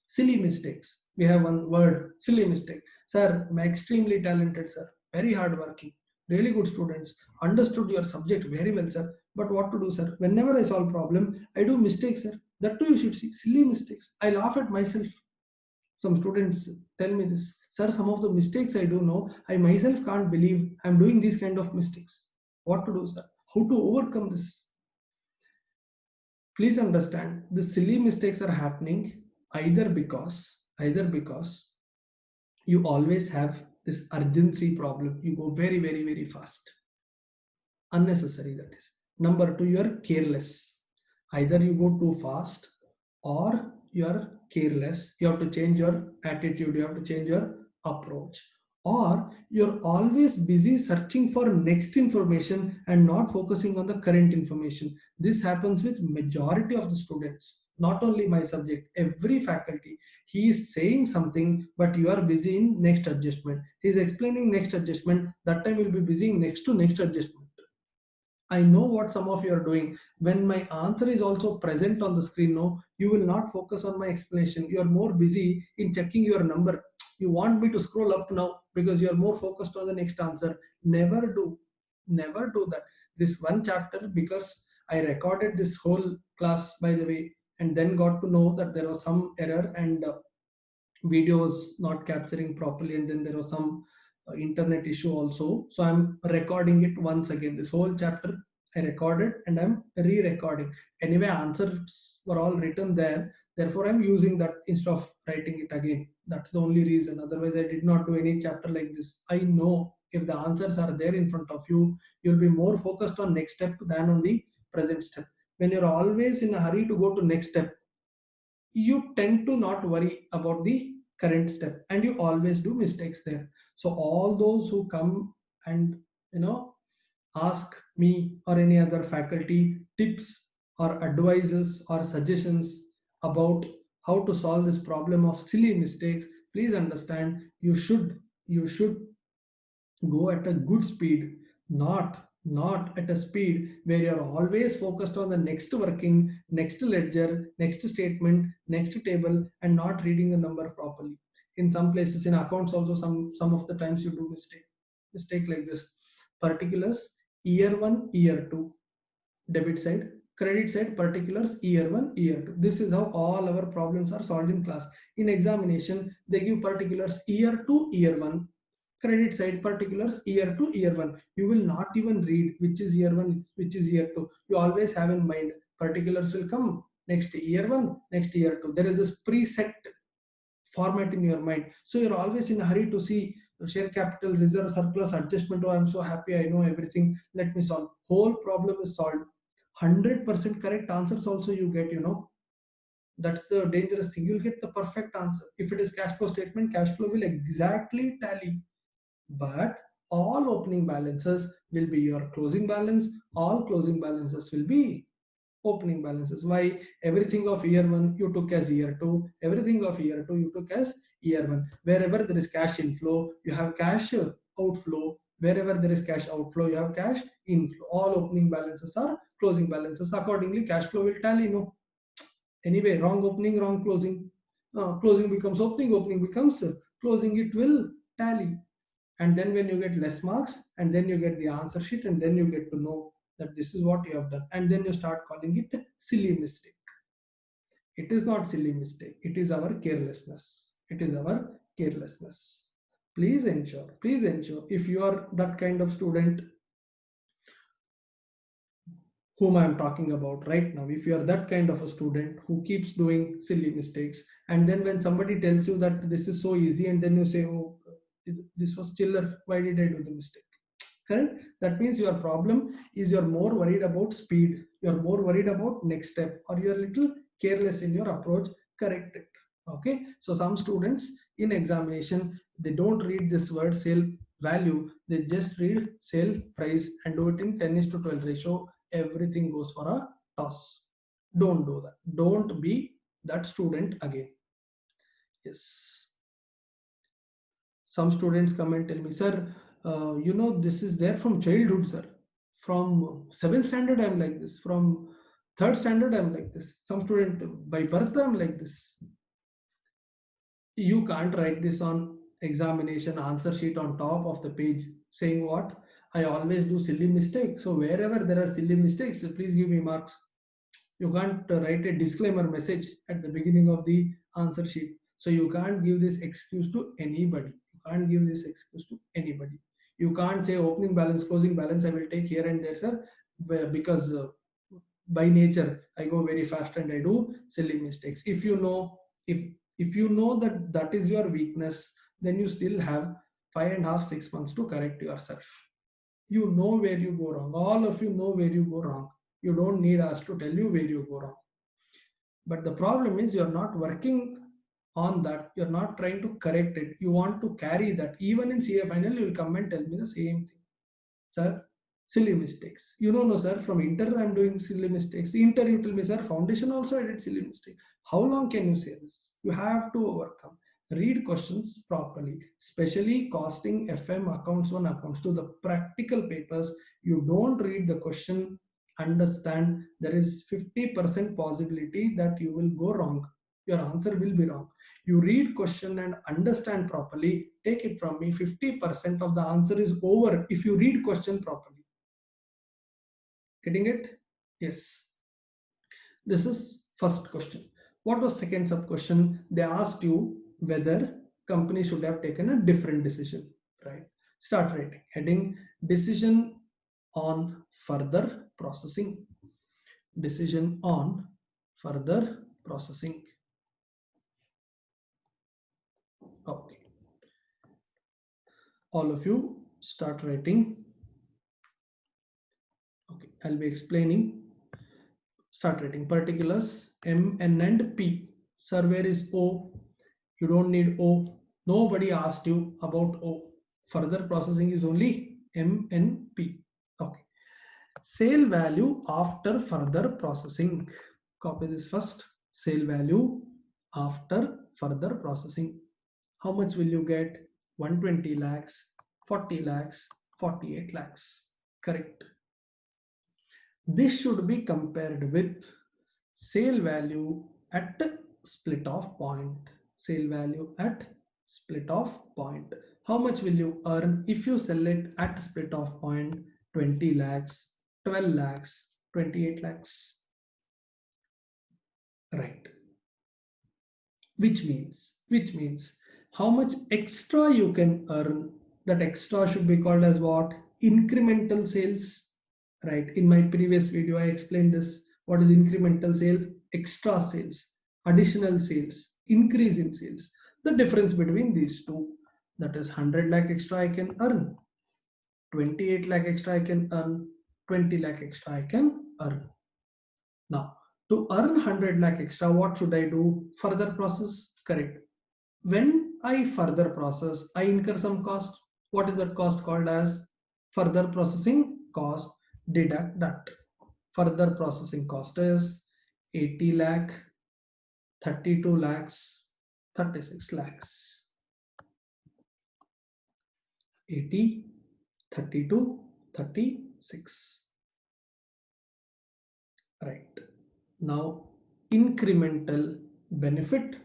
silly mistakes. We have one word, silly mistake. Sir, I'm extremely talented, sir. Very hardworking. Really good students. Understood your subject very well, sir. But what to do, sir? Whenever I solve problem, I do mistakes, sir. That too you should see. Silly mistakes. I laugh at myself. Some students tell me this. Sir, some of the mistakes I do know, I myself can't believe I'm doing these kind of mistakes. What to do, sir? How to overcome this? Please understand, the silly mistakes are happening either because you always have this urgency problem. You go very, very, very fast. Unnecessary, that is. Number two, you are careless. Either you go too fast or you are careless. You have to change your attitude, you have to change your approach. Or you're always busy searching for next information and not focusing on the current information. This happens with majority of the students, not only my subject, every faculty. He is saying something, but you are busy in next adjustment. He is explaining next adjustment, that time you'll be busy in next to next adjustment. I know what some of you are doing. When my answer is also present on the screen, no, you will not focus on my explanation. You are more busy in checking your number. You want me to scroll up now because you are more focused on the next answer. Never do that. This one chapter, because I recorded this whole class, by the way, and then got to know that there was some error and video was not capturing properly, and then there was some internet issue also. So I'm recording it once again. This whole chapter I recorded and I'm re-recording. Anyway, answers were all written there. Therefore, I'm using that instead of writing it again. That's the only reason. Otherwise, I did not do any chapter like this. I know if the answers are there in front of you, you'll be more focused on next step than on the present step. When you're always in a hurry to go to next step, you tend to not worry about the current step and you always do mistakes there. So all those who come and you know ask me or any other faculty tips or advices or suggestions about how to solve this problem of silly mistakes, please understand, you should go at a good speed, not at a speed where you're always focused on the next working, next ledger, next statement, next table, and not reading the number properly. In some places in accounts also, some of the times you do mistake like this. Particulars, year 1, year 2, debit side, credit side, particulars, year 1, year 2. This is how all our problems are solved in class. In examination, they give particulars year 2, year 1, credit side particulars year 2, year 1. You will not even read which is year 1, which is year 2. You always have in mind particulars will come next year 1, next year 2. There is this preset format in your mind. So you're always in a hurry to see share capital, reserve, surplus, adjustment. Oh, I'm so happy, I know everything. Let me solve. Whole problem is solved. 100% correct answers also you get. That's the dangerous thing. You'll get the perfect answer. If it is cash flow statement, cash flow will exactly tally. But all opening balances will be your closing balance. All closing balances will be opening balances. Why? Everything of year 1 you took as year 2, everything of year 2 you took as year 1. Wherever there is cash inflow, you have cash outflow. Wherever there is cash outflow, you have cash inflow. All opening balances are closing balances. Accordingly, cash flow will tally. No, anyway, wrong opening, wrong closing. Closing becomes opening, opening becomes closing. It will tally. And then when you get less marks, and then you get the answer sheet, and then you get to know that this is what you have done, and then you start calling it silly mistake. It is not silly mistake, it is our carelessness. It is our carelessness. Please ensure if you are that kind of student whom I am talking about right now, if you are that kind of a student who keeps doing silly mistakes, and then when somebody tells you that this is so easy, and then you say, oh, this was chiller, why did I do the mistake? Correct? That means your problem is you're more worried about speed, you're more worried about next step, or you're a little careless in your approach. Correct it. Okay. So some students in examination, they don't read this word sale value, they just read sale price and do it in 10:12 ratio. Everything goes for a toss. Don't do that. Don't be that student again. Yes. Some students come and tell me, sir, this is there from childhood, sir. From 7th standard I'm like this, from 3rd standard I'm like this, some student by birth I'm like this. You can't write this on examination answer sheet on top of the page saying what, I always do silly mistakes, so wherever there are silly mistakes please give me marks. You can't write a disclaimer message at the beginning of the answer sheet. So you can't give this excuse to anybody. You can't give this excuse to anybody. You can't say opening balance, closing balance I will take here and there, sir, because by nature I go very fast and I do silly mistakes. If you know, if you know that that is your weakness, then you still have 5.5 6 months to correct yourself. You know where you go wrong. All of you know where you go wrong. You don't need us to tell you where you go wrong. But the problem is you're not working on that. You're not trying to correct it. You want to carry that. Even in CA final, you'll come and tell me the same thing. Sir, silly mistakes. You know, no, sir, from inter I'm doing silly mistakes. Inter, you tell me, sir, foundation also I did silly mistake. How long can you say this? You have to overcome. Read questions properly, especially costing, FM, accounts 1, accounts 2, the practical papers. You don't read the question, understand there is 50% possibility that you will go wrong. Your answer will be wrong. You read question and understand properly, take it from me, 50% of the answer is over if you read question properly. Getting it? Yes. This is first question. What was second sub question? They asked you whether company should have taken a different decision, right? Start writing. Heading, decision on further processing. Decision on further processing. Okay. All of you start writing. Okay, I'll be explaining. Start writing particulars M, N, and P. Sir, where is O? You don't need O. Nobody asked you about O. Further processing is only M, N, P. Okay. Sale value after further processing. Copy this first. Sale value after further processing. How much will you get? 120 lakhs, 40 lakhs, 48 lakhs. Correct. This should be compared with sale value at split off point. Sale value at split off point. How much will you earn if you sell it at split off point? 20 lakhs, 12 lakhs, 28 lakhs. Right. Which means how much extra you can earn. That extra should be called as what? Incremental sales. Right. In my previous video, I explained this. What is incremental sales? Extra sales, additional sales, increase in sales. The difference between these two, that is 100 lakh extra I can earn, 28 lakh extra I can earn, 20 lakh extra I can earn. Now, to earn 100 lakh extra, what should I do? Further process? Correct. When I further process, I incur some cost. What is that cost called as? Further processing cost. Deduct that. Further processing cost is 80 lakh, 32 lakhs, 36 lakhs. 80, 32, 36. Right. Now, incremental benefit,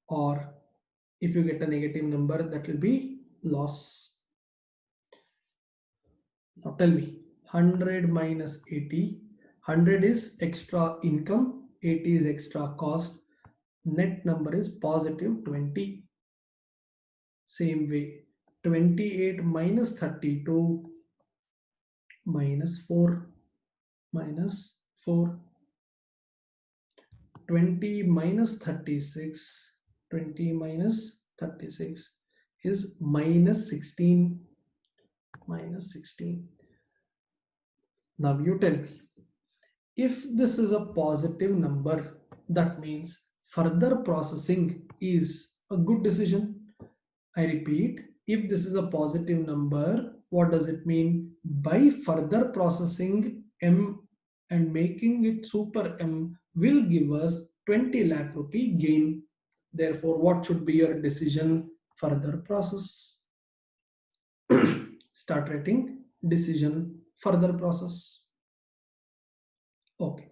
or if you get a negative number, that will be loss. Now tell me, 100 minus 80, 100 is extra income, 80 is extra cost, net number is positive 20. Same way, 28 minus 32 minus 4 minus 4, 20 minus 36, 20 minus 36 is minus 16, minus 16. Now you tell me, if this is a positive number, that means further processing is a good decision. I repeat, if this is a positive number, what does it mean? By further processing M and making it super M will give us 20 lakh rupee gain. Therefore, what should be your decision? Further process. Start writing decision further process. Okay.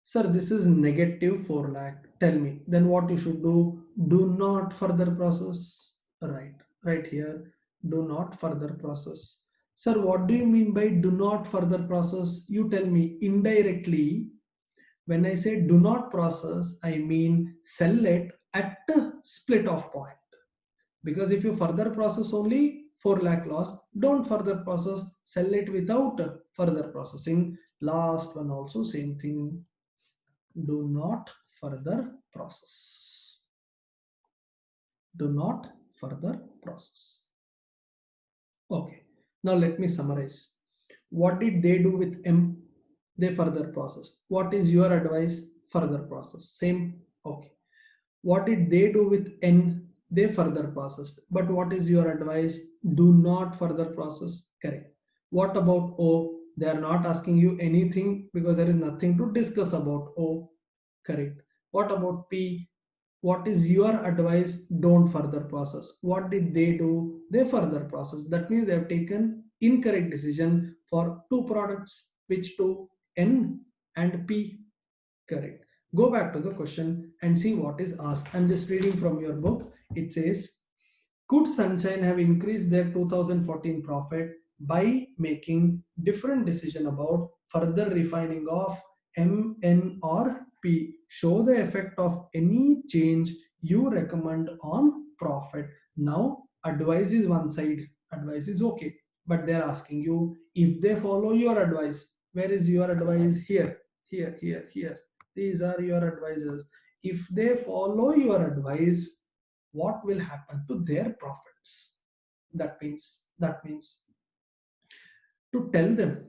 Sir, this is negative 4 lakh. Tell me, then what you should do? Do not further process. Right here. Do not further process. Sir, what do you mean by do not further process? You tell me indirectly. When I say do not process, I mean sell it at a split off point. Because if you further process only 4 lakh loss, don't further process, sell it without further processing. Last one also same thing, do not further process. Do not further process. Okay, now let me summarize. What did they do with M? They further processed. What is your advice? Further process. Same. Okay. What did they do with N? They further processed. But what is your advice? Do not further process. Correct. What about O? They are not asking you anything because there is nothing to discuss about O. Correct. What about P? What is your advice? Don't further process. What did they do? They further process. That means they have taken incorrect decision for two products. Which two? N and P. Correct. Go back to the question and see what is asked. I'm just reading from your book. It says, could Sunshine have increased their 2014 profit by making different decision about further refining of M, N or P? Show the effect of any change you recommend on profit. Now, advice is one side. Advice is okay. But they're asking you if they follow your advice. Where is your advice? Here, here, here, here. These are your advisors. If they follow your advice, what will happen to their profits? That means to tell them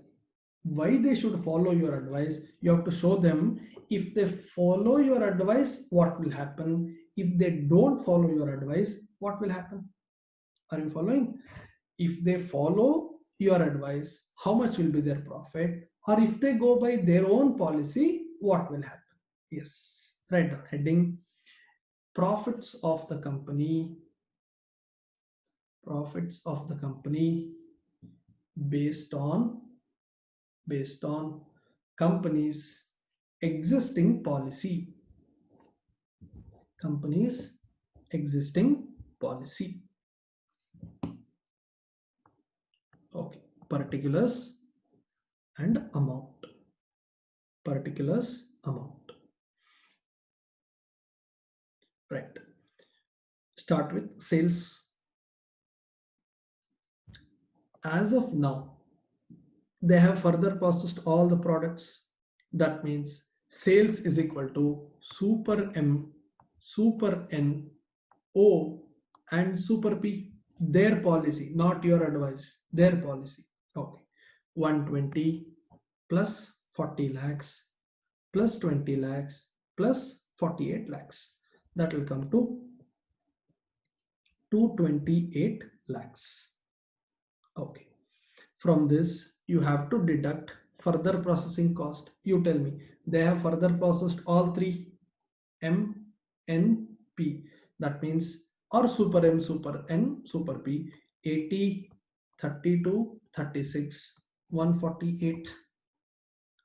why they should follow your advice, you have to show them if they follow your advice what will happen, if they don't follow your advice what will happen. Are you following? If they follow your advice, how much will be their profit, or if they go by their own policy, what will happen? Yes, write down heading, profits of the company, profits of the company based on company's existing policy, company's existing policy. Okay, particulars and amount, particulars, amount. Right, start with sales. As of now, they have further processed all the products. That means sales is equal to super M, super N, O and super P. Their policy, not your advice, their policy. Okay, 120 plus 40 lakhs plus 20 lakhs plus 48 lakhs. That will come to 228 lakhs. Okay, from this you have to deduct further processing cost. You tell me, they have further processed all three, M, N, P. That means, or super M, super N, super P, 80, 32, 36, 148,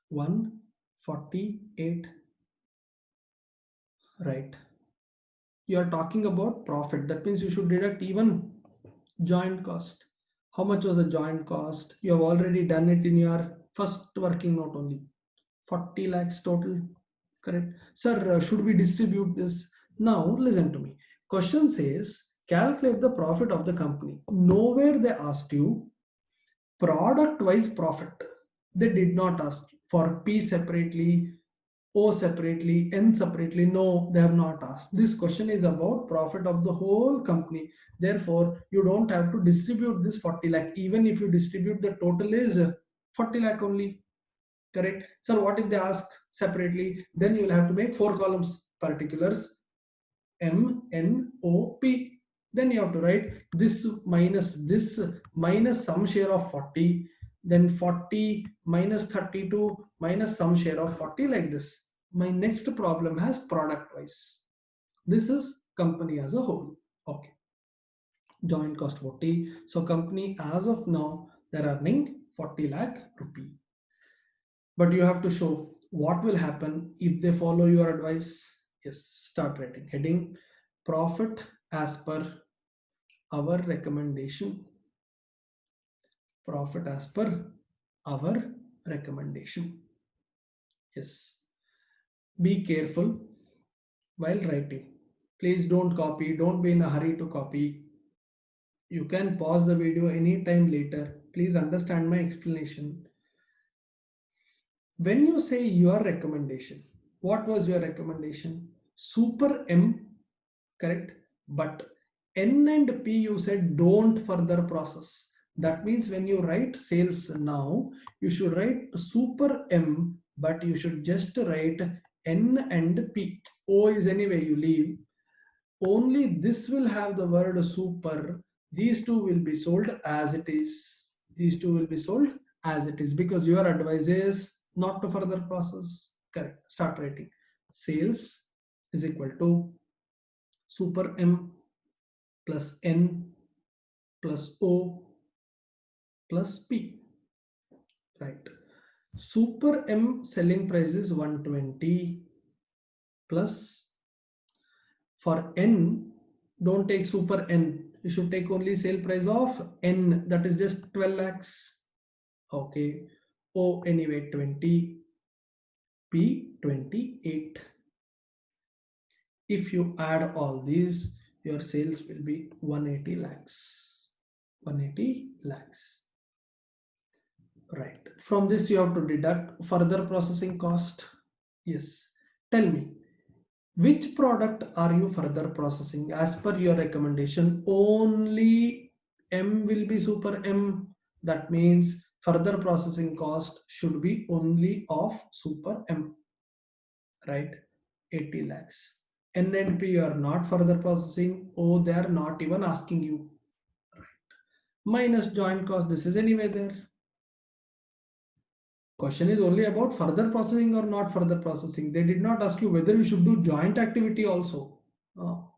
148. Right. You are talking about profit. That means you should deduct even joint cost. How much was the joint cost? You have already done it in your first working note only. 40 lakhs total. Correct. Sir, should we distribute this? Now, listen to me. Question says, calculate the profit of the company. Nowhere they asked you product wise profit. They did not ask for P separately, O separately, N separately. No, they have not asked. This question is about profit of the whole company. Therefore, you don't have to distribute this 40 lakh. Even if you distribute, the total is 40 lakh only. Correct. Sir, what if they ask separately? Then you will have to make 4 columns. Particulars, M, N, O, P. Then you have to write this minus some share of 40, then 40 minus 32 minus some share of 40, like this. My next problem has product wise. This is company as a whole. Okay. joint cost 40. So company as of now, they're earning 40 lakh rupee. But you have to show what will happen if they follow your advice. Yes, start writing. Heading, profit as per our recommendation. Profit as per our recommendation. Yes. Be careful while writing. Please don't copy. Don't be in a hurry to copy. You can pause the video anytime later. Please understand my explanation. When you say your recommendation, what was your recommendation? Super M, correct? But N and P you said don't further process. That means when you write sales now, you should write super M, but you should just write N and P. O is anyway you leave. Only this will have the word super. These two will be sold as it is. These two will be sold as it is because your advice is not to further process. Correct. Start writing. Sales is equal to super M plus N plus O plus P. Right. Super M selling price is 120 plus for N, don't take super N. You should take only sale price of N, that is just 12 lakhs. Okay. O anyway 20, P 28. If you add all these, your sales will be 180 lakhs. 180 lakhs. Right. From this, you have to deduct further processing cost. Yes. Tell me, which product are you further processing? As per your recommendation, only M will be super M. That means further processing cost should be only of super M, right? 80 lakhs. N and P you are not further processing. O they are not even asking you. Minus joint cost, this is anyway there. Question is only about further processing or not further processing. They did not ask you whether you should do joint activity also.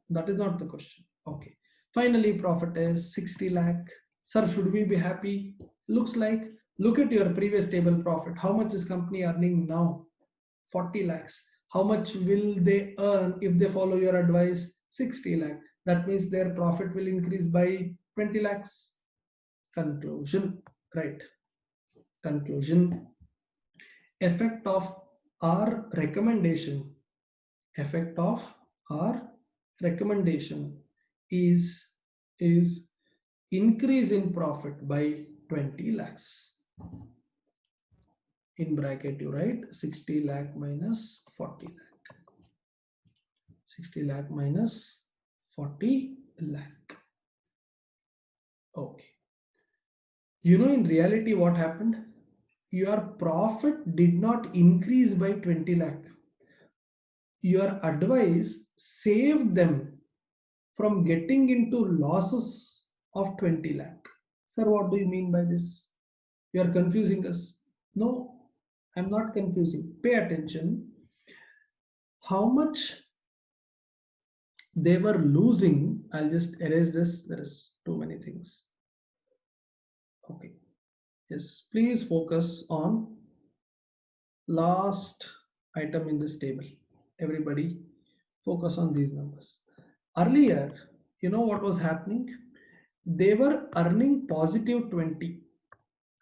That is not the question. Okay. Finally, profit is 60 lakh. Sir, should we be happy? Looks like, look at your previous table profit. How much is company earning now? 40 lakhs. How much will they earn if they follow your advice? 60 lakh. That means their profit will increase by 20 lakhs. Conclusion. Right. Conclusion. Effect of our recommendation, effect of our recommendation is increase in profit by 20 lakhs. In bracket you write 60 lakh minus 40 lakh. 60 lakh minus 40 lakh. Okay. You know in reality what happened? Your profit did not increase by 20 lakh. Your advice saved them from getting into losses of 20 lakh. Sir, what do you mean by this? You are confusing us. No, I'm not confusing. Pay attention. How much they were losing. I'll just erase this. There is too many things. Okay. Yes, please focus on last item in this table. Everybody focus on these numbers. Earlier, you know what was happening? They were earning positive 20.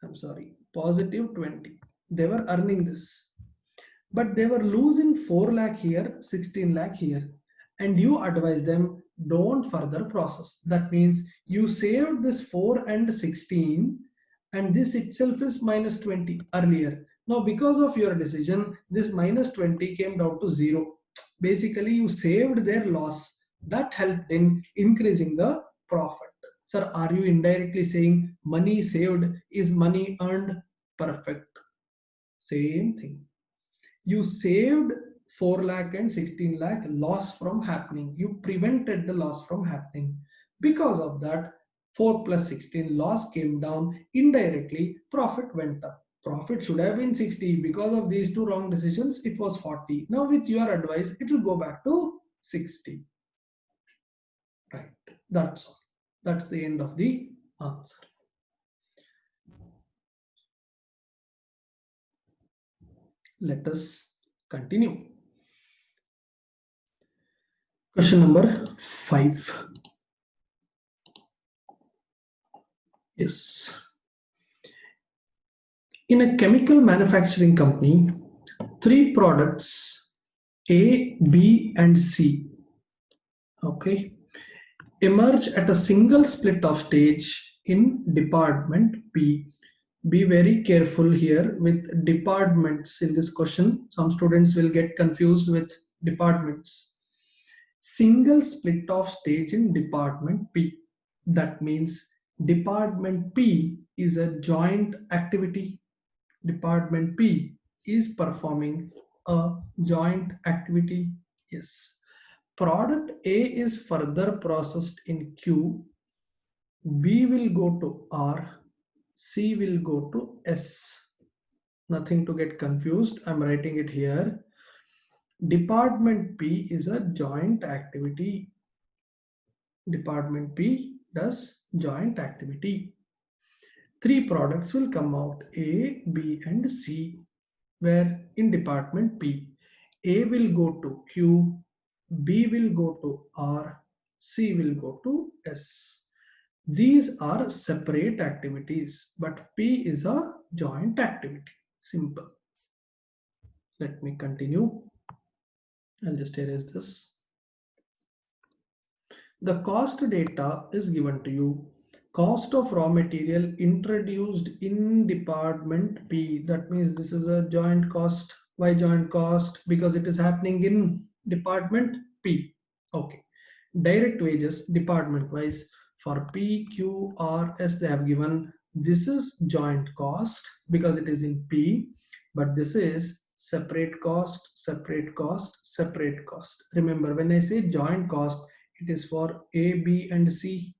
I'm sorry, positive 20. They were earning this. But they were losing 4 lakh here, 16 lakh here. And you advise them, don't further process. That means you saved this 4 and 16 and this itself is minus 20 earlier. Now because of your decision, this minus 20 came down to 0. Basically you saved their loss. That helped in increasing the profit. Sir, are you indirectly saying money saved is money earned? Perfect. Same thing. You saved 4 lakh and 16 lakh loss from happening. You prevented the loss from happening. Because of that, 4 plus 16 loss came down. Indirectly, profit went up. Profit should have been 60. Because of these two wrong decisions, it was 40. Now with your advice, it will go back to 60. Right. That's all. That's the end of the answer. Let us continue. Question number 5. Yes. In a chemical manufacturing company, 3 products A, B, and C, okay, emerge at a single split of stage in department B. Be very careful here with departments in this question. Some students will get confused with departments. Single split of stage in department P. That means department P is a joint activity. Department P is performing a joint activity. Yes. Product A is further processed in Q. B will go to R. C will go to S. Nothing to get confused. I'm writing it here. Department P is a joint activity. Department P does joint activity. 3 products will come out, A, B, and C, where in department P, A will go to Q, B will go to R, C will go to S. These are separate activities, but P is a joint activity. Simple. Let me continue. I'll just erase this. The cost data is given to you. Cost of raw material introduced in department P. That means this is a joint cost. Why joint cost? Because it is happening in department P. Okay. Direct wages department wise for P, Q, R, S they have given. This is joint cost because it is in P, but this is separate cost, separate cost, separate cost. Remember, when I say joint cost, it is for A, B, and C.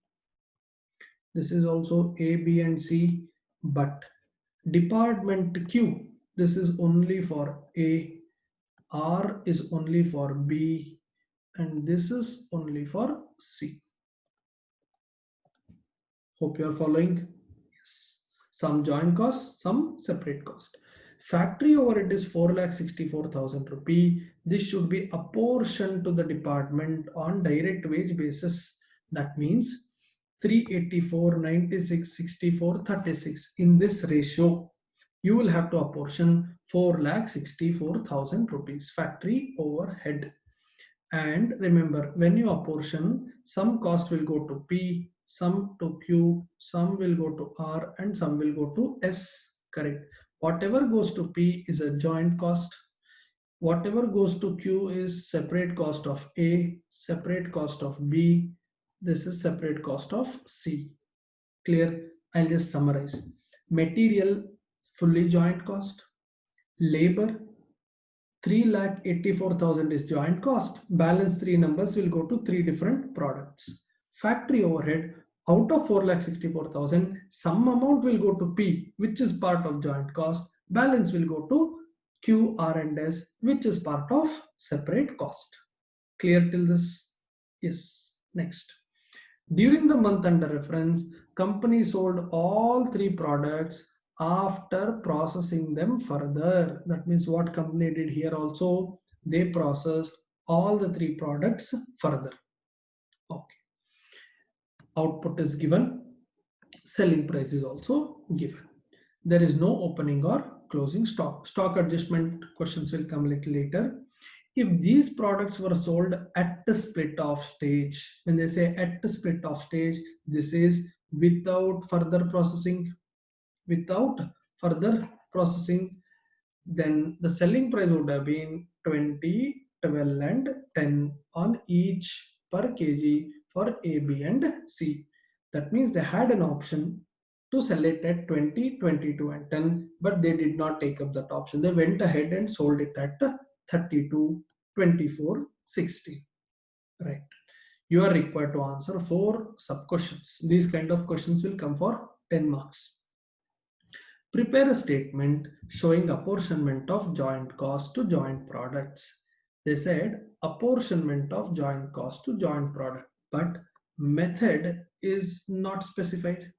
This is also A, B, and C, but department Q, this is only for A, R is only for B, and this is only for C. Hope you are following. Yes. Some joint cost, some separate cost. Factory overhead is 4,64,000 rupee. This should be apportioned to the department on direct wage basis. That means 384, 96, 64, 36. In this ratio, you will have to apportion 4,64,000 rupees factory overhead. And remember, when you apportion, some cost will go to P, some to Q, some will go to R, and some will go to S. Correct. Whatever goes to P is a joint cost. Whatever goes to Q is separate cost of A, separate cost of B. This is separate cost of C. Clear? I'll just summarize. Material, fully joint cost. Labor, 3,84,000 is joint cost. Balance 3 numbers will go to 3 different products. Factory overhead, out of 4,64,000, some amount will go to P, which is part of joint cost. Balance will go to Q, R, and S, which is part of separate cost. Clear till this? Yes. Next. During the month under reference, company sold all 3 products after processing them further. That means what company did here also, they processed all the 3 products further. Okay. Output is given, selling price is also given. There is no opening or closing stock. Stock adjustment questions will come a little later. If these products were sold at the split off stage, when they say at the split off stage, this is without further processing. Without further processing, then the selling price would have been 20, 12, and 10 on each per kg for A, B, and C. That means they had an option to sell it at 20, 22, and 10, but they did not take up that option. They went ahead and sold it at 32, 24, 16. Right. You are required to answer 4 sub questions. These kind of questions will come for 10 marks. Prepare a statement showing apportionment of joint cost to joint products. They said apportionment of joint cost to joint product, but Method is not specified.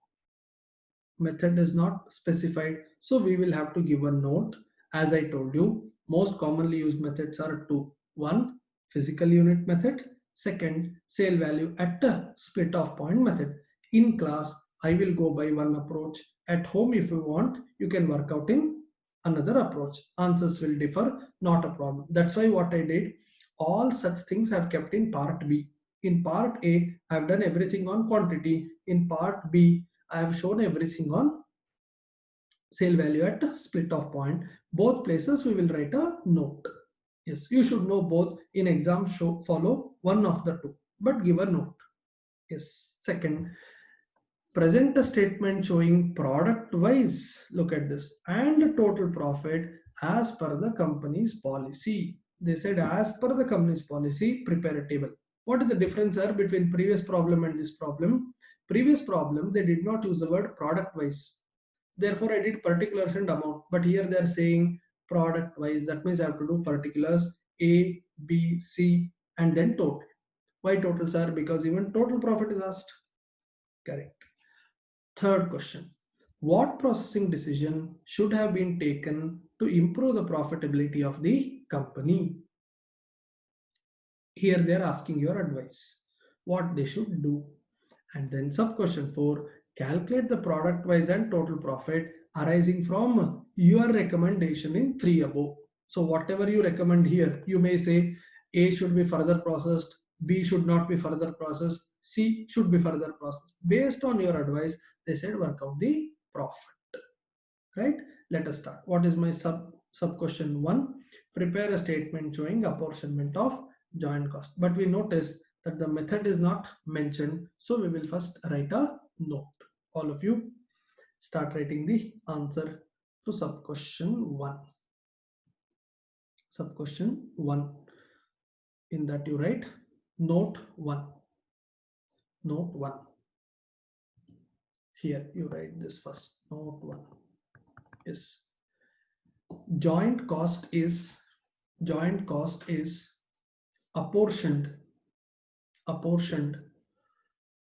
Method is not specified, so we will have to give a note. As I told you, most commonly used methods are two. One, physical unit method. Second, sale value at a split off point method. In class I will go by one approach. At home, if you want, you can work out in another approach. Answers will differ, not a problem. That's why what I did, all such things have kept in part B. In part A, I have done everything on quantity. In part B, I have shown everything on sale value at split off point. Both places we will write a note. Yes, you should know both. In exam, show follow one of the two, but give a note. Yes. Second, present a statement showing product wise, look at this, and total profit as per the company's policy. They said as per the company's policy, prepare a table. What is the difference here between previous problem and this problem? Previous problem, they did not use the word product wise. Therefore, I did particulars and amount. But here they are saying product wise. That means I have to do particulars A, B, C, and then total. Why totals are? Because even total profit is asked. Correct. Third question. What processing decision should have been taken to improve the profitability of the company? Here they are asking your advice. What they should do. And then sub question 4, calculate the product wise and total profit arising from your recommendation in 3 above. So whatever you recommend here, you may say A should be further processed, B should not be further processed, C should be further processed. Based on your advice, they said work out the profit. Right? Let us start. What is my sub question 1? Prepare a statement showing apportionment of joint cost. But we noticed that the method is not mentioned, so we will first write a note. All of you start writing the answer to sub question 1. Sub question 1. In that you write note 1. Note 1. Here you write this first. Note 1. Yes. Joint cost is apportioned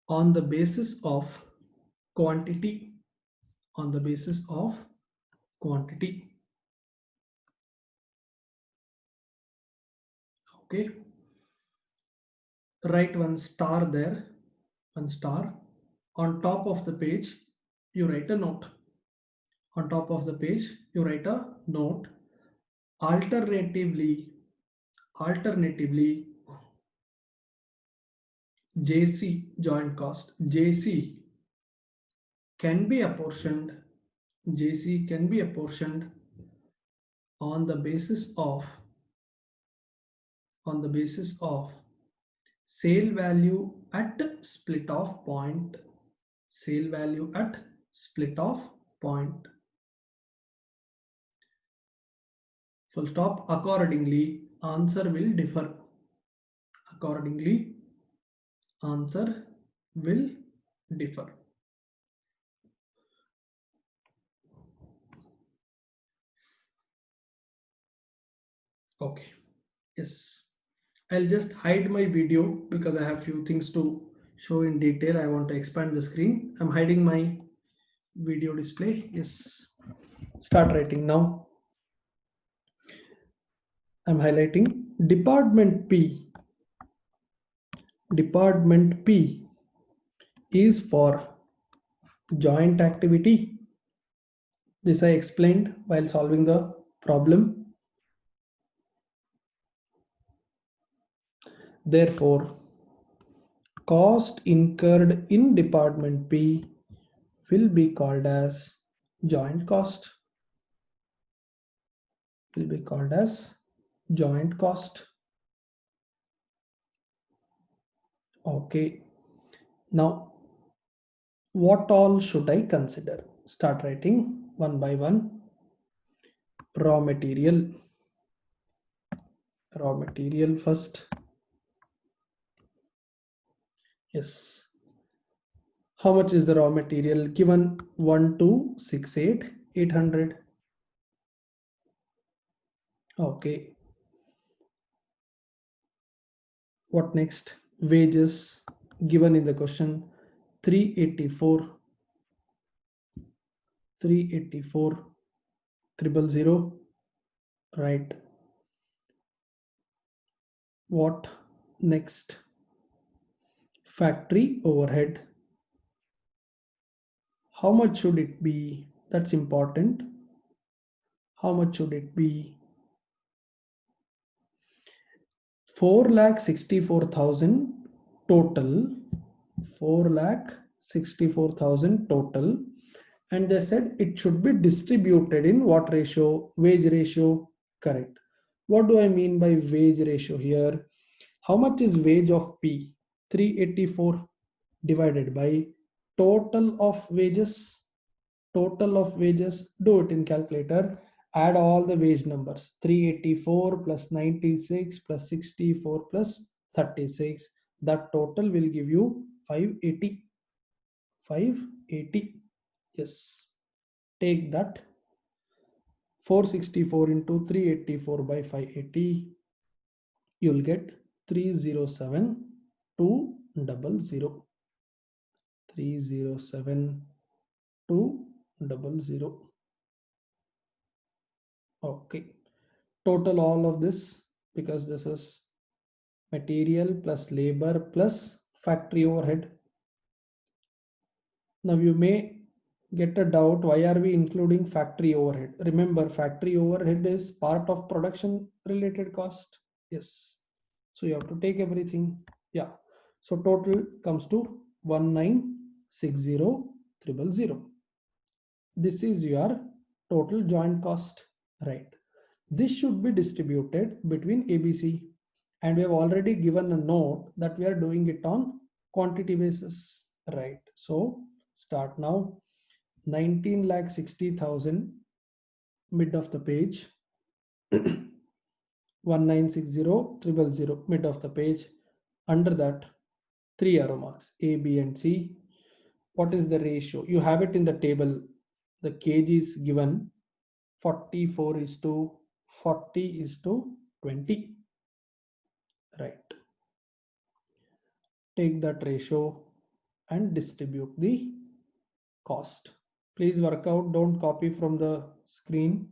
on the basis of quantity. On the basis of quantity. Okay. Write one star there. One star. On top of the page, you write a note. On top of the page, you write a note. Alternatively, JC, joint cost, JC can be apportioned. JC can be apportioned on the basis of sale value at split off point. Sale value at split off point. Full stop. Accordingly, answer will differ. Accordingly, answer will differ. Okay. Yes. I'll just hide my video because I have few things to show in detail. I want to expand the screen. I'm hiding my video display. Yes. Start writing now. I'm highlighting Department P. Department P is for joint activity. This I explained while solving the problem. Therefore, cost incurred in Department P will be called as joint cost. Will be called as joint cost. Okay. Now, what all should I consider? Start writing one by one. Raw material. Raw material first. Yes. How much is the raw material? Given 1268 800. Okay. What next? Wages given in the question 384 000, right? What next? Factory overhead. How much should it be? That's important. How much should it be? 4,64,000 total. 4,64,000 total. And they said it should be distributed in what ratio? Wage ratio. Correct. What do I mean by wage ratio here? How much is wage of P? 384 divided by total of wages. Total of wages. Do it in calculator. Add all the wage numbers. 384 plus 96 plus 64 plus 36. That total will give you 580. 580. Yes. Take that. 464 into 384 by 580. You'll get 307,200. 307,200. Okay. Total all of this, because this is material plus labor plus factory overhead. Now you may get a doubt, why are we including factory overhead? Remember, factory overhead is part of production related cost. Yes. So you have to take everything. Yeah. So total comes to 1960,000. This is your total joint cost, right? This should be distributed between ABC, and we have already given a note that we are doing it on quantity basis, right? So start now. 19,60,000, mid of the page. 1960,000, mid of the page. Under that, 3 arrow marks, A, B, and C. What is the ratio? You have it in the table. The kg is given 44 is to 40 is to 20, right? Take that ratio and distribute the cost. Please work out, don't copy from the screen.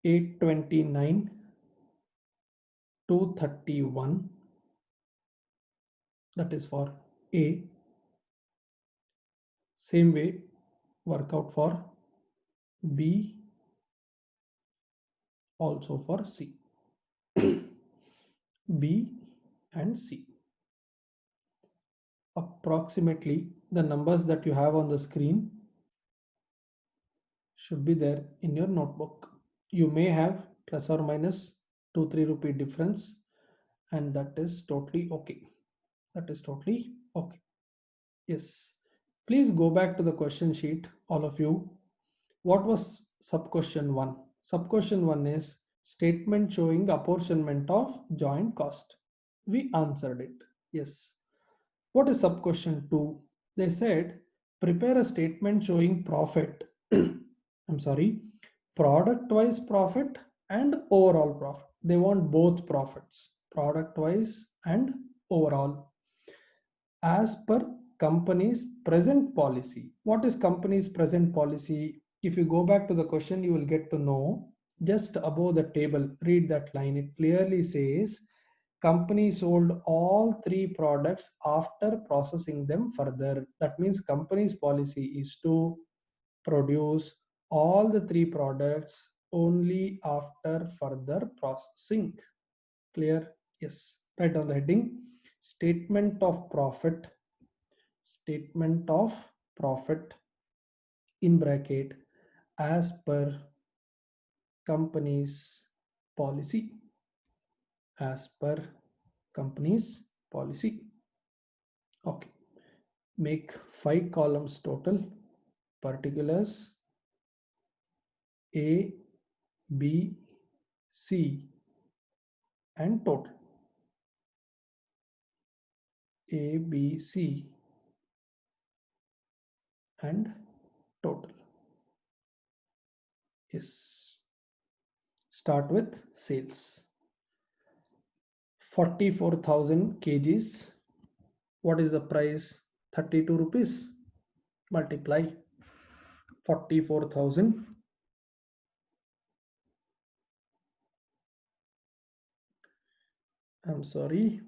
829, 231, that is for A. Same way, work out for B, also for C. B and C. Approximately the numbers that you have on the screen should be there in your notebook. You may have plus or minus 2-3 rupee difference, and that is totally okay. That is totally okay. Yes. Please go back to the question sheet, all of you. What was sub question 1? Sub question 1 is statement showing apportionment of joint cost. We answered it. Yes. What is sub question 2? They said prepare a statement showing profit. I'm sorry, product wise profit and overall profit. They want both profits, product wise and overall, as per company's present policy. What is company's present policy? If you go back to the question, you will get to know. Just above the table, read that line. It clearly says company sold all 3 products after processing them further. That means company's policy is to produce all the 3 products only after further processing. Clear? Yes. Write on the heading statement of profit. Statement of profit in bracket as per company's policy. As per company's policy. Okay. Make 5 columns total. Particulars A, B, C, and total. A, B, C, and total. Yes. Start with sales. 44,000 kgs What is the price? 32 rupees. Multiply 44,000. I'm sorry.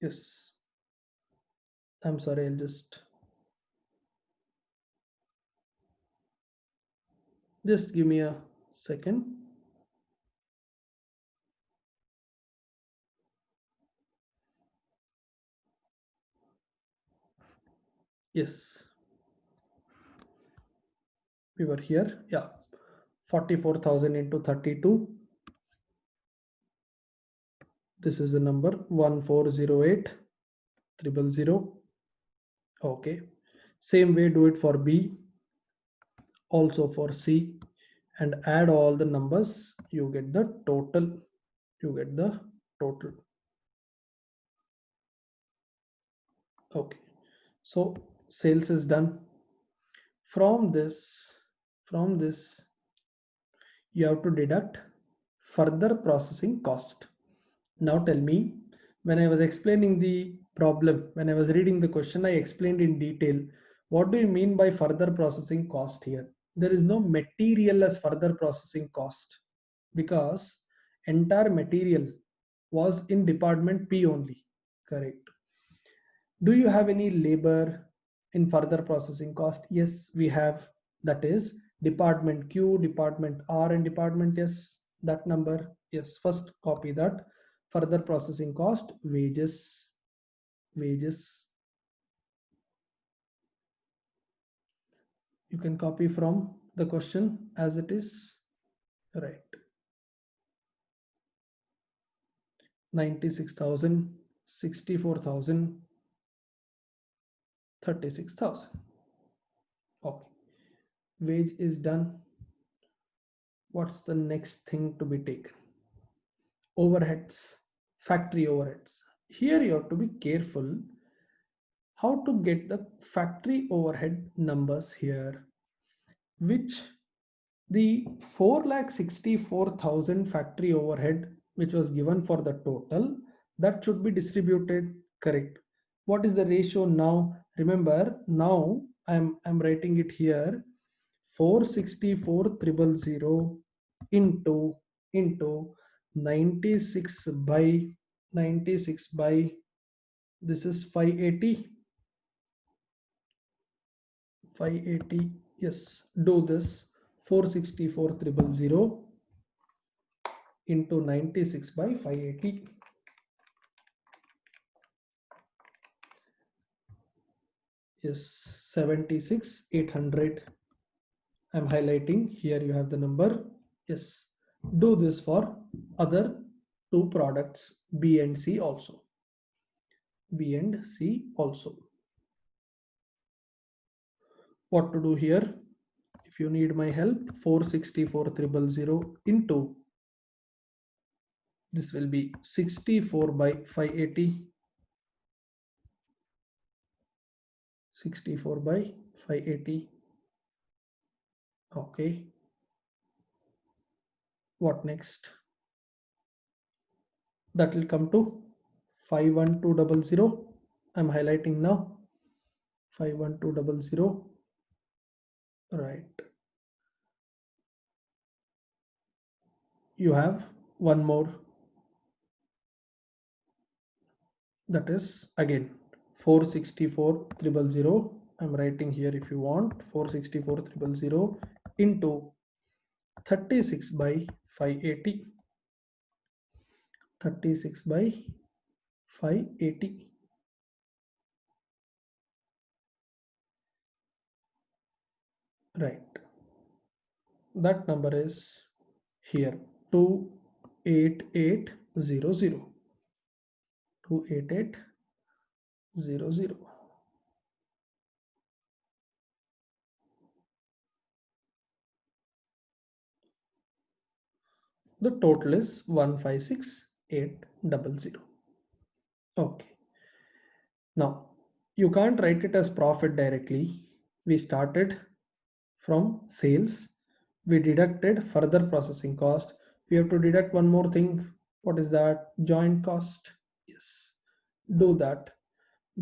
Yes. I'm sorry. I'll just give me a second. Yes. We were here. Yeah. 44,000 into 32. This is the number 1408,000. Okay. Same way do it for B, also for C, and add all the numbers. You get the total. You get the total. Okay. So sales is done. From this, from this, you have to deduct further processing cost. Now tell me, when I was explaining the problem, when I was reading the question, I explained in detail. What do you mean by further processing cost here? There is no material as further processing cost because entire material was in department P only. Correct. Do you have any labor in further processing cost? Yes, we have. That is department Q, department R, and department S. That number. Yes, first copy that. Further processing cost, wages, wages. You can copy from the question as it is. Right. 96,000, 64,000, 36,000. Okay. Wage is done. What's the next thing to be taken? Overheads, factory overheads. Here you have to be careful how to get the factory overhead numbers here, which the 4,64,000 factory overhead which was given for the total, that should be distributed. Correct. What is the ratio now? Remember, now I'm writing it here. 464,000 into 96 by 96 by, this is 580. 580. Yes, do this. 464,000 into 96 by 580. Yes, 76,800. I'm highlighting here. You have the number. Yes, do this for other two products, B and C also. B and C also. What to do here? If you need my help, 464,000 into, this will be 64 by 580. 64 by 580. Okay. What next? That will come to 51200. I'm highlighting now. 51200. Right. You have one more. That is again 464,000. I'm writing here if you want. 464,000 into 36 by 580. 36 by 580. Right. That number is here 28800. 28800. The total is 156,800. Okay. Now you can't write it as profit directly. We started from sales. We deducted further processing cost. We have to deduct one more thing. What is that? Joint cost. Yes, do that.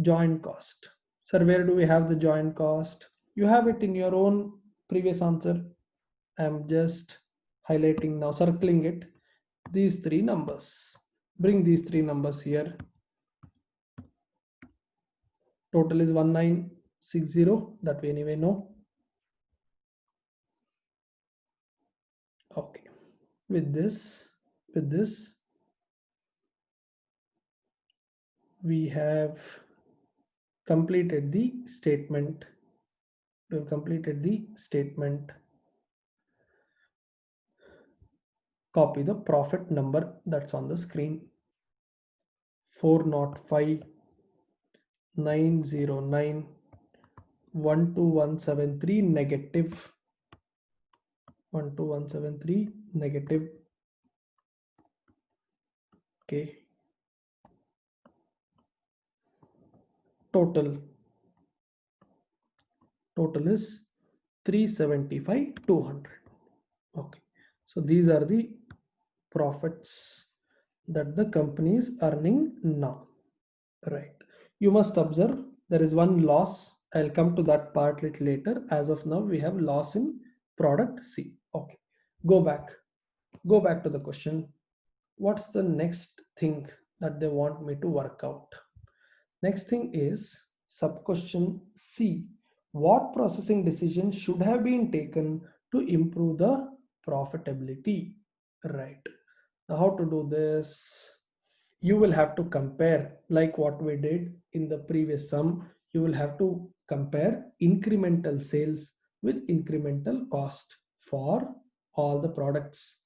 Joint cost. Sir, where do we have the joint cost? You have it in your own previous answer. I'm just highlighting now, circling it. These three numbers. Bring these three numbers here. Total is 1960. That we anyway know. Okay. With this, we have completed the statement. We have completed the statement. Copy the profit number that's on the screen. 405 909 12173 negative 12173 negative. Okay. Total is 375 200. Okay, so these are the profits that the company is earning now, right? You must observe there is one loss. I'll come to that part little later. As of now, we have loss in product C. Okay, go back to the question. What's the next thing that they want me to work out? Next thing is sub question C. What processing decision should have been taken to improve the profitability? Right. Now, how to do this? You will have to compare, like what we did in the previous sum. You will have to compare incremental sales with incremental cost for all the products.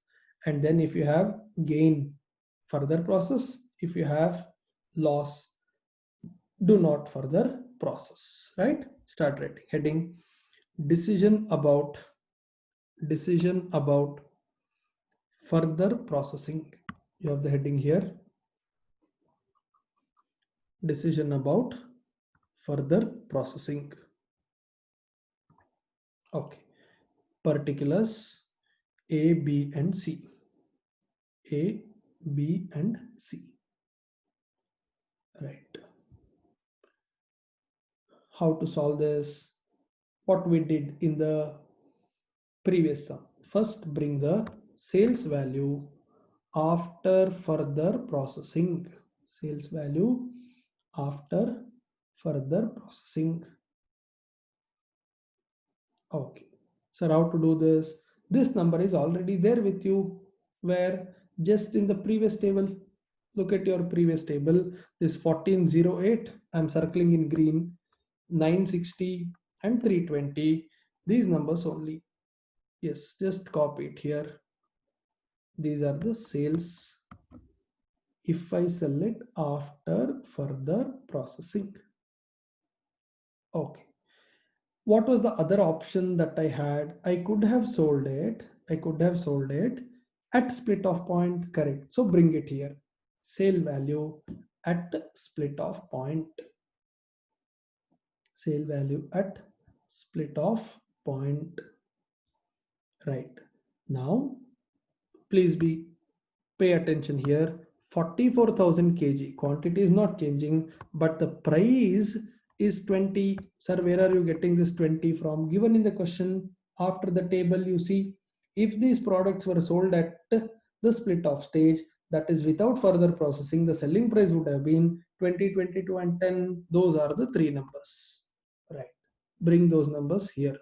And then if you have gain, further process. If you have loss, do not further process, right? Start writing heading decision about further processing. You have the heading here, decision about further processing. Okay, particulars A, B and C. A, B and C, right? How to solve this? What we did in the previous sum. First, bring the sales value after further processing. Sales value after further processing. Okay, so how to do this? This number is already there with you, where just in the previous table. Look at your previous table. This 1408, I'm circling in green, 960 and 320. These numbers only. Yes, just copy it here. These are the sales if I sell it after further processing. Okay. What was the other option that I had? I could have sold it. At split off point, correct. So bring it here. Sale value at split off point. Sale value at split off point. Right. Now, please pay attention here. 44,000 kg. Quantity is not changing, but the price is 20. Sir, where are you getting this 20 from? Given in the question after the table, you see, if these products were sold at the split off stage, that is without further processing, the selling price would have been 20, 22 and 10. Those are the three numbers, right? Bring those numbers here.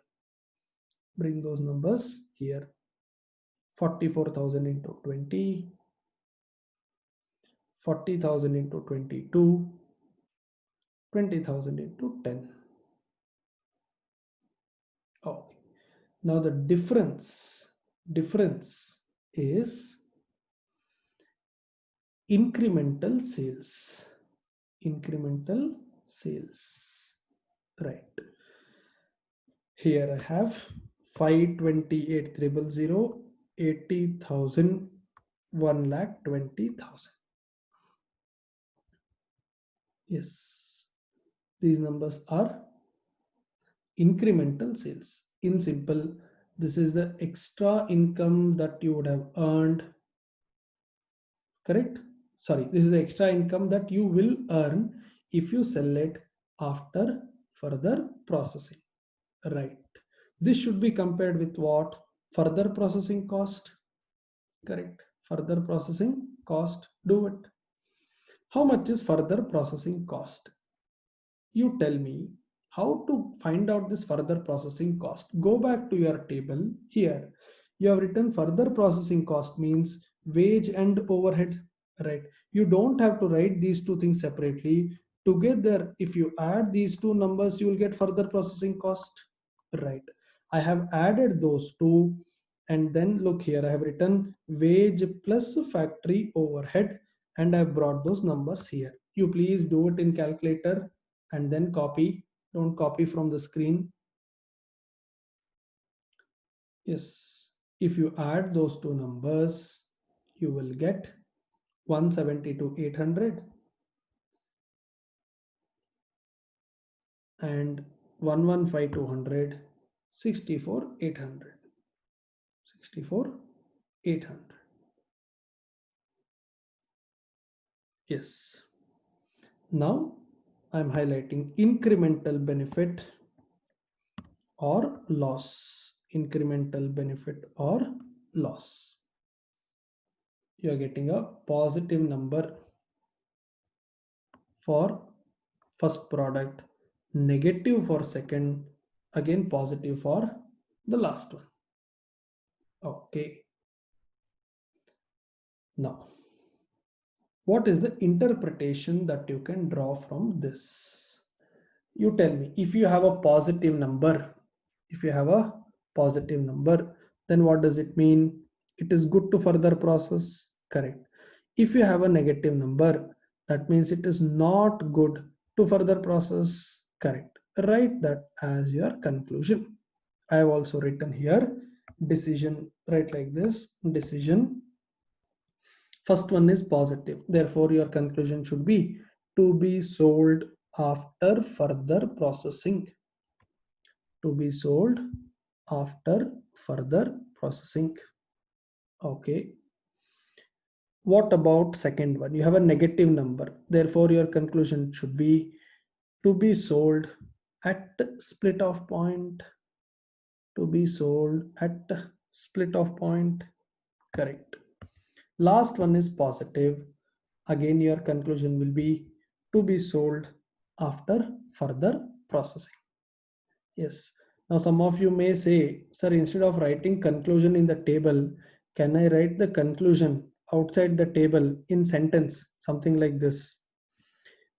44,000 into 20, 40,000 into 22, 20,000 into 10. Okay. Now the difference is incremental sales. Right. Here I have 528,000, 80,000, 1,20,000. Yes, these numbers are incremental sales. In simple, this is the extra income that you would have earned correct? Sorry, this is the extra income that you will earn if you sell it after further processing, right? This should be compared with what? Further processing cost, correct? Further processing cost, do it. How much is further processing cost? You tell me how to find out this further processing cost. Go back to your table here. You have written further processing cost means wage and overhead, right? You don't have to write these two things separately. Together, if you add these two numbers, you will get further processing cost, right? I have added those two, and then look here, I have written wage plus factory overhead, and I've brought those numbers here. You please do it in calculator and then copy. Don't copy from the screen. Yes, if you add those two numbers, you will get 170 to 800 and 115 200, 64 800, 64 800. Yes. Now I'm highlighting incremental benefit or loss. Incremental benefit or loss. You are getting a positive number for first product, negative for second, again positive for the last one. Okay. Now, what is the interpretation that you can draw from this? You tell me. If you have a positive number, if you have a positive number, then what does it mean? It is good to further process, correct? If you have a negative number, that means it is not good to further process, correct? Write that as your conclusion. I have also written here decision, write like this, decision. First one is positive, therefore your conclusion should be to be sold after further processing. To be sold after further processing. Okay. What about second one? You have a negative number, therefore your conclusion should be to be sold at split off point. To be sold at split off point, correct? Last one is positive, again your conclusion will be to be sold after further processing. Yes. Now some of you may say, sir, instead of writing conclusion in the table, can I write the conclusion outside the table in sentence? Something like this.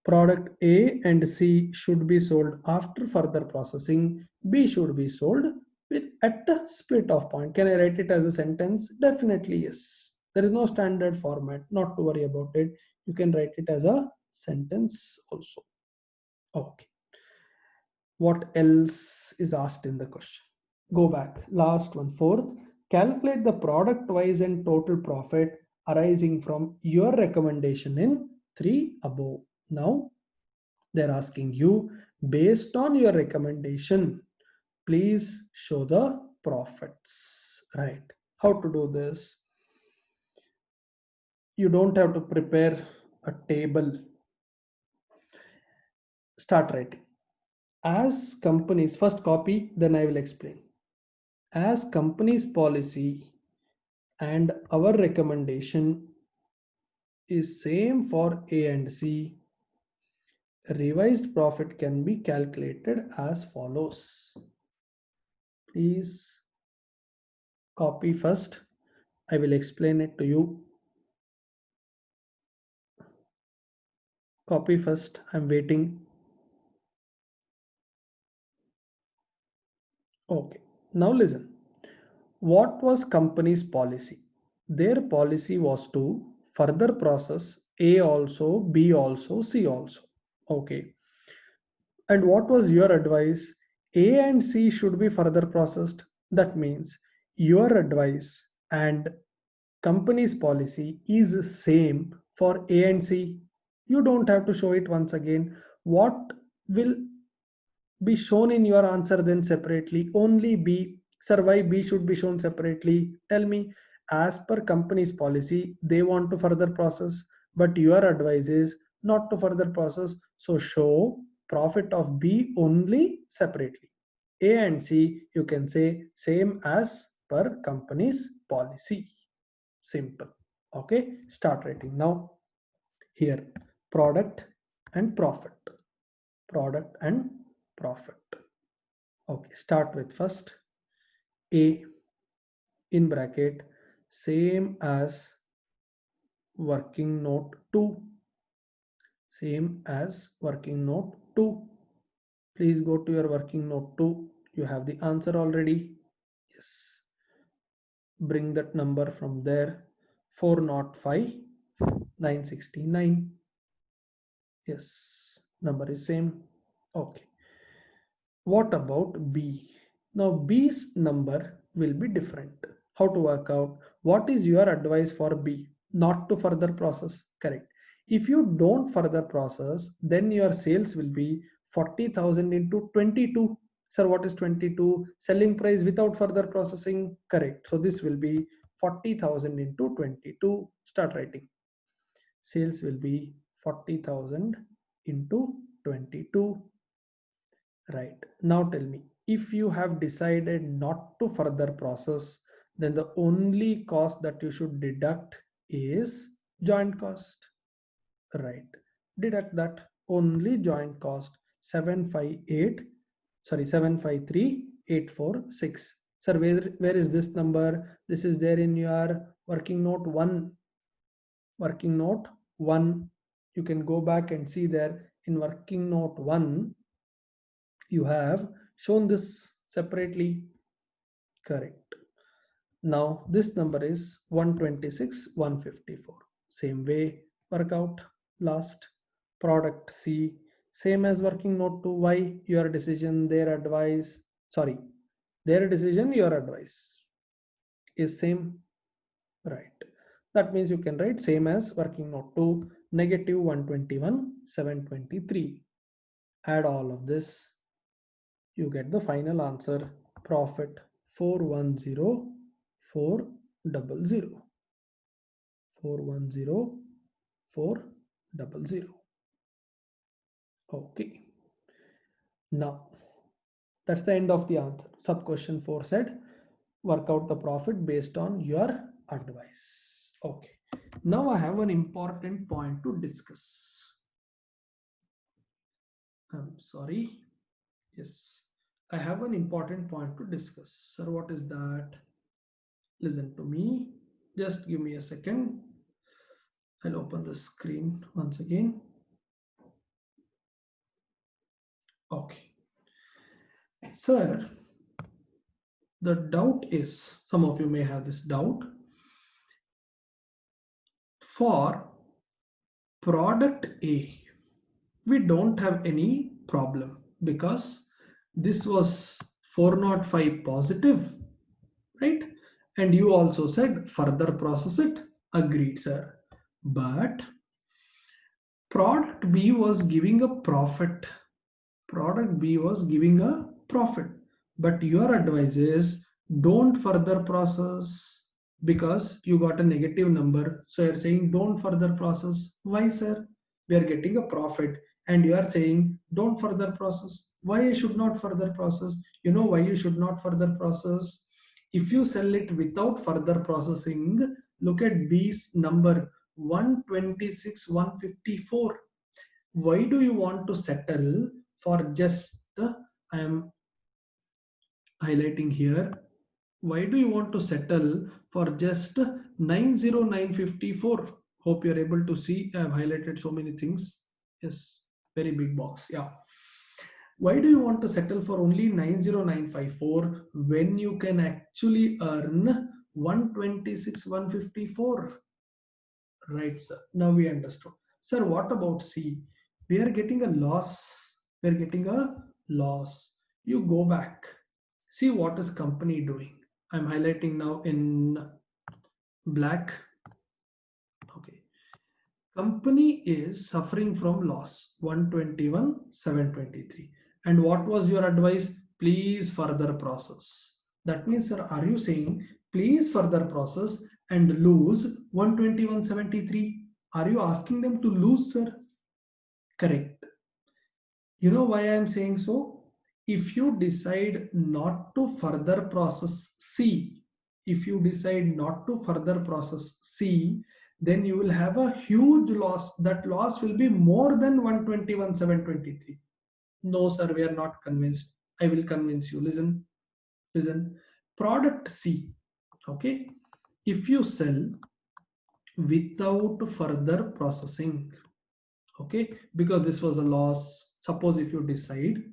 Product A and C should be sold after further processing. B should be sold with at a split off point. Can I write it as a sentence? Definitely yes. There is no standard format, not to worry about it. You can write it as a sentence also. Okay. What else is asked in the question? Go back. Last one, fourth. Calculate the product wise and total profit arising from your recommendation in 3 above. Now they're asking you, based on your recommendation, please show the profits, right? How to do this? You don't have to prepare a table. Start writing. As companies, first copy, then I will explain. As company's policy and our recommendation is same for A and C, revised profit can be calculated as follows. Please copy first. I will explain it to you. Copy first. I'm waiting. Okay. Now listen. What was company's policy? Their policy was to further process A also, B also, C also. Okay. And what was your advice? A and C should be further processed. That means your advice and company's policy is same for A and C. You don't have to show it once again. What will be shown in your answer then separately? Only B. Sir, why B should be shown separately? Tell me. as per company's policy, they want to further process, but your advice is not to further process. So show profit of B only separately. A and C, you can say same as per company's policy. Simple. Okay, start writing now. Here, product and profit. Product and profit. Okay, start with first A in bracket, same as working note 2. Same as working note 2. Please go to your working note 2. You have the answer already. Yes. Bring that number from there. 405 969. Yes. Number is same. Okay. What about B? Now B's number will be different. How to work out? What is your advice for B? Not to further process. Correct. If you don't further process, then your sales will be 40,000 into 22. Sir, what is 22? Selling price without further processing. Correct. So this will be 40,000 into 22. Start writing. Sales will be 40,000 into 22. Right. Now tell me, if you have decided not to further process, then the only cost that you should deduct is joint cost. Right. Deduct that only joint cost 758, sorry, 753,846. Sir, where is this number? This is there in your working note 1. Working note 1. You can go back and see there in working note 1. You have shown this separately. Correct. Now this number is 126 154. Same way, work out. Last, product C, same as working note 2. Why? Your decision, their advice, sorry, their decision, your advice is same. Right. That means you can write same as working note 2, negative 121 723. Add all of this, you get the final answer. Profit 410 400. 410 400. Okay. Now that's the end of the answer. Sub question 4 said work out the profit based on your advice. Okay. Now I have an important point to discuss. I'm sorry. Yes. I have an important point to discuss. Sir, what is that? Listen to me. Just give me a second. I'll open the screen once again. Okay. Sir, the doubt is, some of you may have this doubt. For product A, we don't have any problem because this was 405 positive, right? And you also said further process it. Agreed, sir. But product B was giving a profit. Product B was giving a profit. But your advice is don't further process because you got a negative number. So you're saying don't further process. Why, sir? We are getting a profit. And you are saying don't further process. Why you should not further process? You know why you should not further process? If you sell it without further processing, look at B's number 126 154. Why do you want to settle for just I am highlighting here, why do you want to settle for just 90954? Hope you're able to see. I have highlighted so many things. Yes, very big box. Yeah, why do you want to settle for only 90954 when you can actually earn 126 154? Right, sir. Now we understood. Sir, what about C? We are getting a loss. We are getting a loss. You go back. See what is company doing. I'm highlighting now in black. Okay. Company is suffering from loss 121 723. And what was your advice? Please further process. That means, sir, are you saying please further process and lose 121.73. Are you asking them to lose, sir? Correct. You know why I am saying so? If you decide not to further process C, if you decide not to further process C, then you will have a huge loss. That loss will be more than 121,723. No, sir, we are not convinced. I will convince you. Listen, listen. Product C, okay? If you sell without further processing, okay, because this was a loss, suppose if you decide,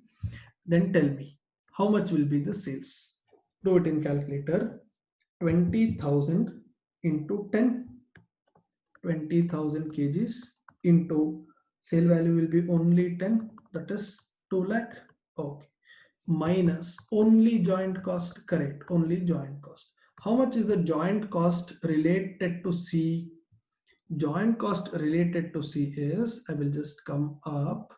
then tell me how much will be the sales. Do it in calculator. 20,000 into 10, 20,000 kgs into sale value will be only 10, that is 2 lakh. Okay, minus only joint cost. Correct, only joint cost. How much is the joint cost related to C? Joint cost related to C is, I will just come up,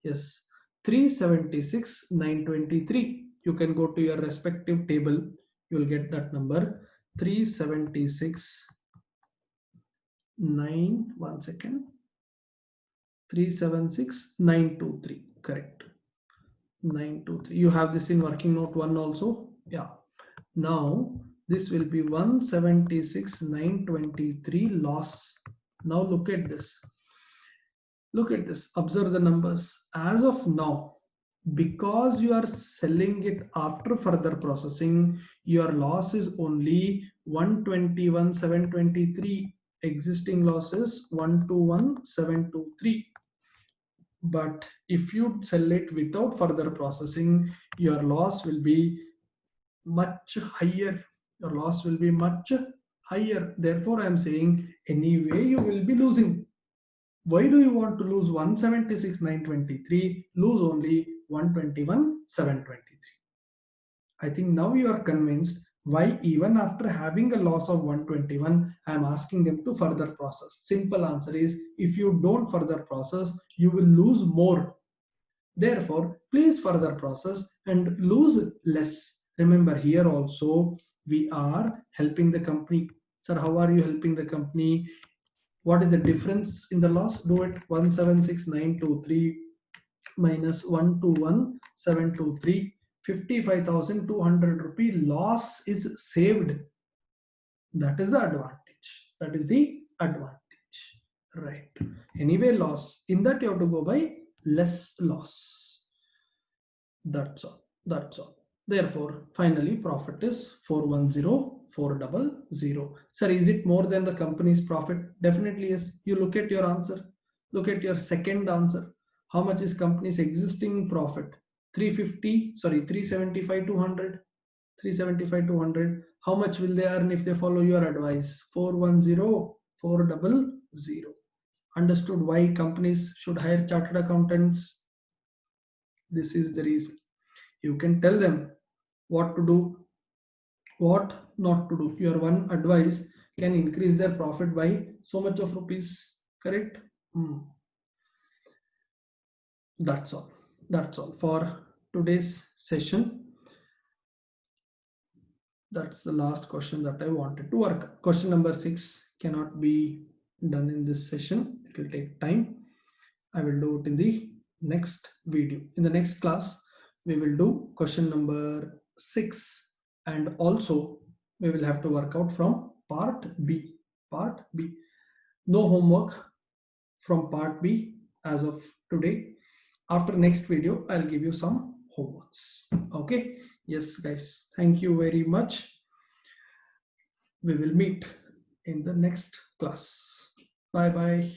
yes, 376,923. You can go to your respective table, you will get that number. 376 9, 1 second, 376,923. Correct, 923. You have this in working note 1 also. Yeah, now this will be 176,923 loss. Now look at this. Look at this, observe the numbers. As of now, because you are selling it after further processing, your loss is only 121,723. Existing loss is 121,723. But if you sell it without further processing, your loss will be much higher. Your loss will be much higher. Therefore, I am saying anyway you will be losing. Why do you want to lose 176,923? Lose only 121,723. I think now you are convinced why even after having a loss of 121, I am asking them to further process. Simple answer is, if you don't further process, you will lose more. Therefore, please further process and lose less. Remember, here also we are helping the company. Sir, how are you helping the company? What is the difference in the loss? Do it. 176,923 minus 121,723. 55,200 rupee loss is saved. That is the advantage. That is the advantage. Right. Anyway, loss. In that you have to go by less loss. That's all. That's all. Therefore, finally, profit is 410,400. Sir, is it more than the company's profit? Definitely yes. You look at your answer. Look at your second answer. How much is company's existing profit? 350, sorry, 375, 200. 375, 200. How much will they earn if they follow your advice? 410,400. Understood why companies should hire chartered accountants? This is the reason. You can tell them what to do, what not to do. Your one advice can increase their profit by so much of rupees. Correct? That's all. That's all for today's session. That's the last question that I wanted to work. Question number 6 cannot be done in this session. It will take time. I will do it in the next video. In the next class, we will do question number 6, and also we will have to work out from part B. Part B. No homework from part B as of today. After next video, I'll give you some homeworks. Okay. Yes, guys. Thank you very much. We will meet in the next class. Bye bye.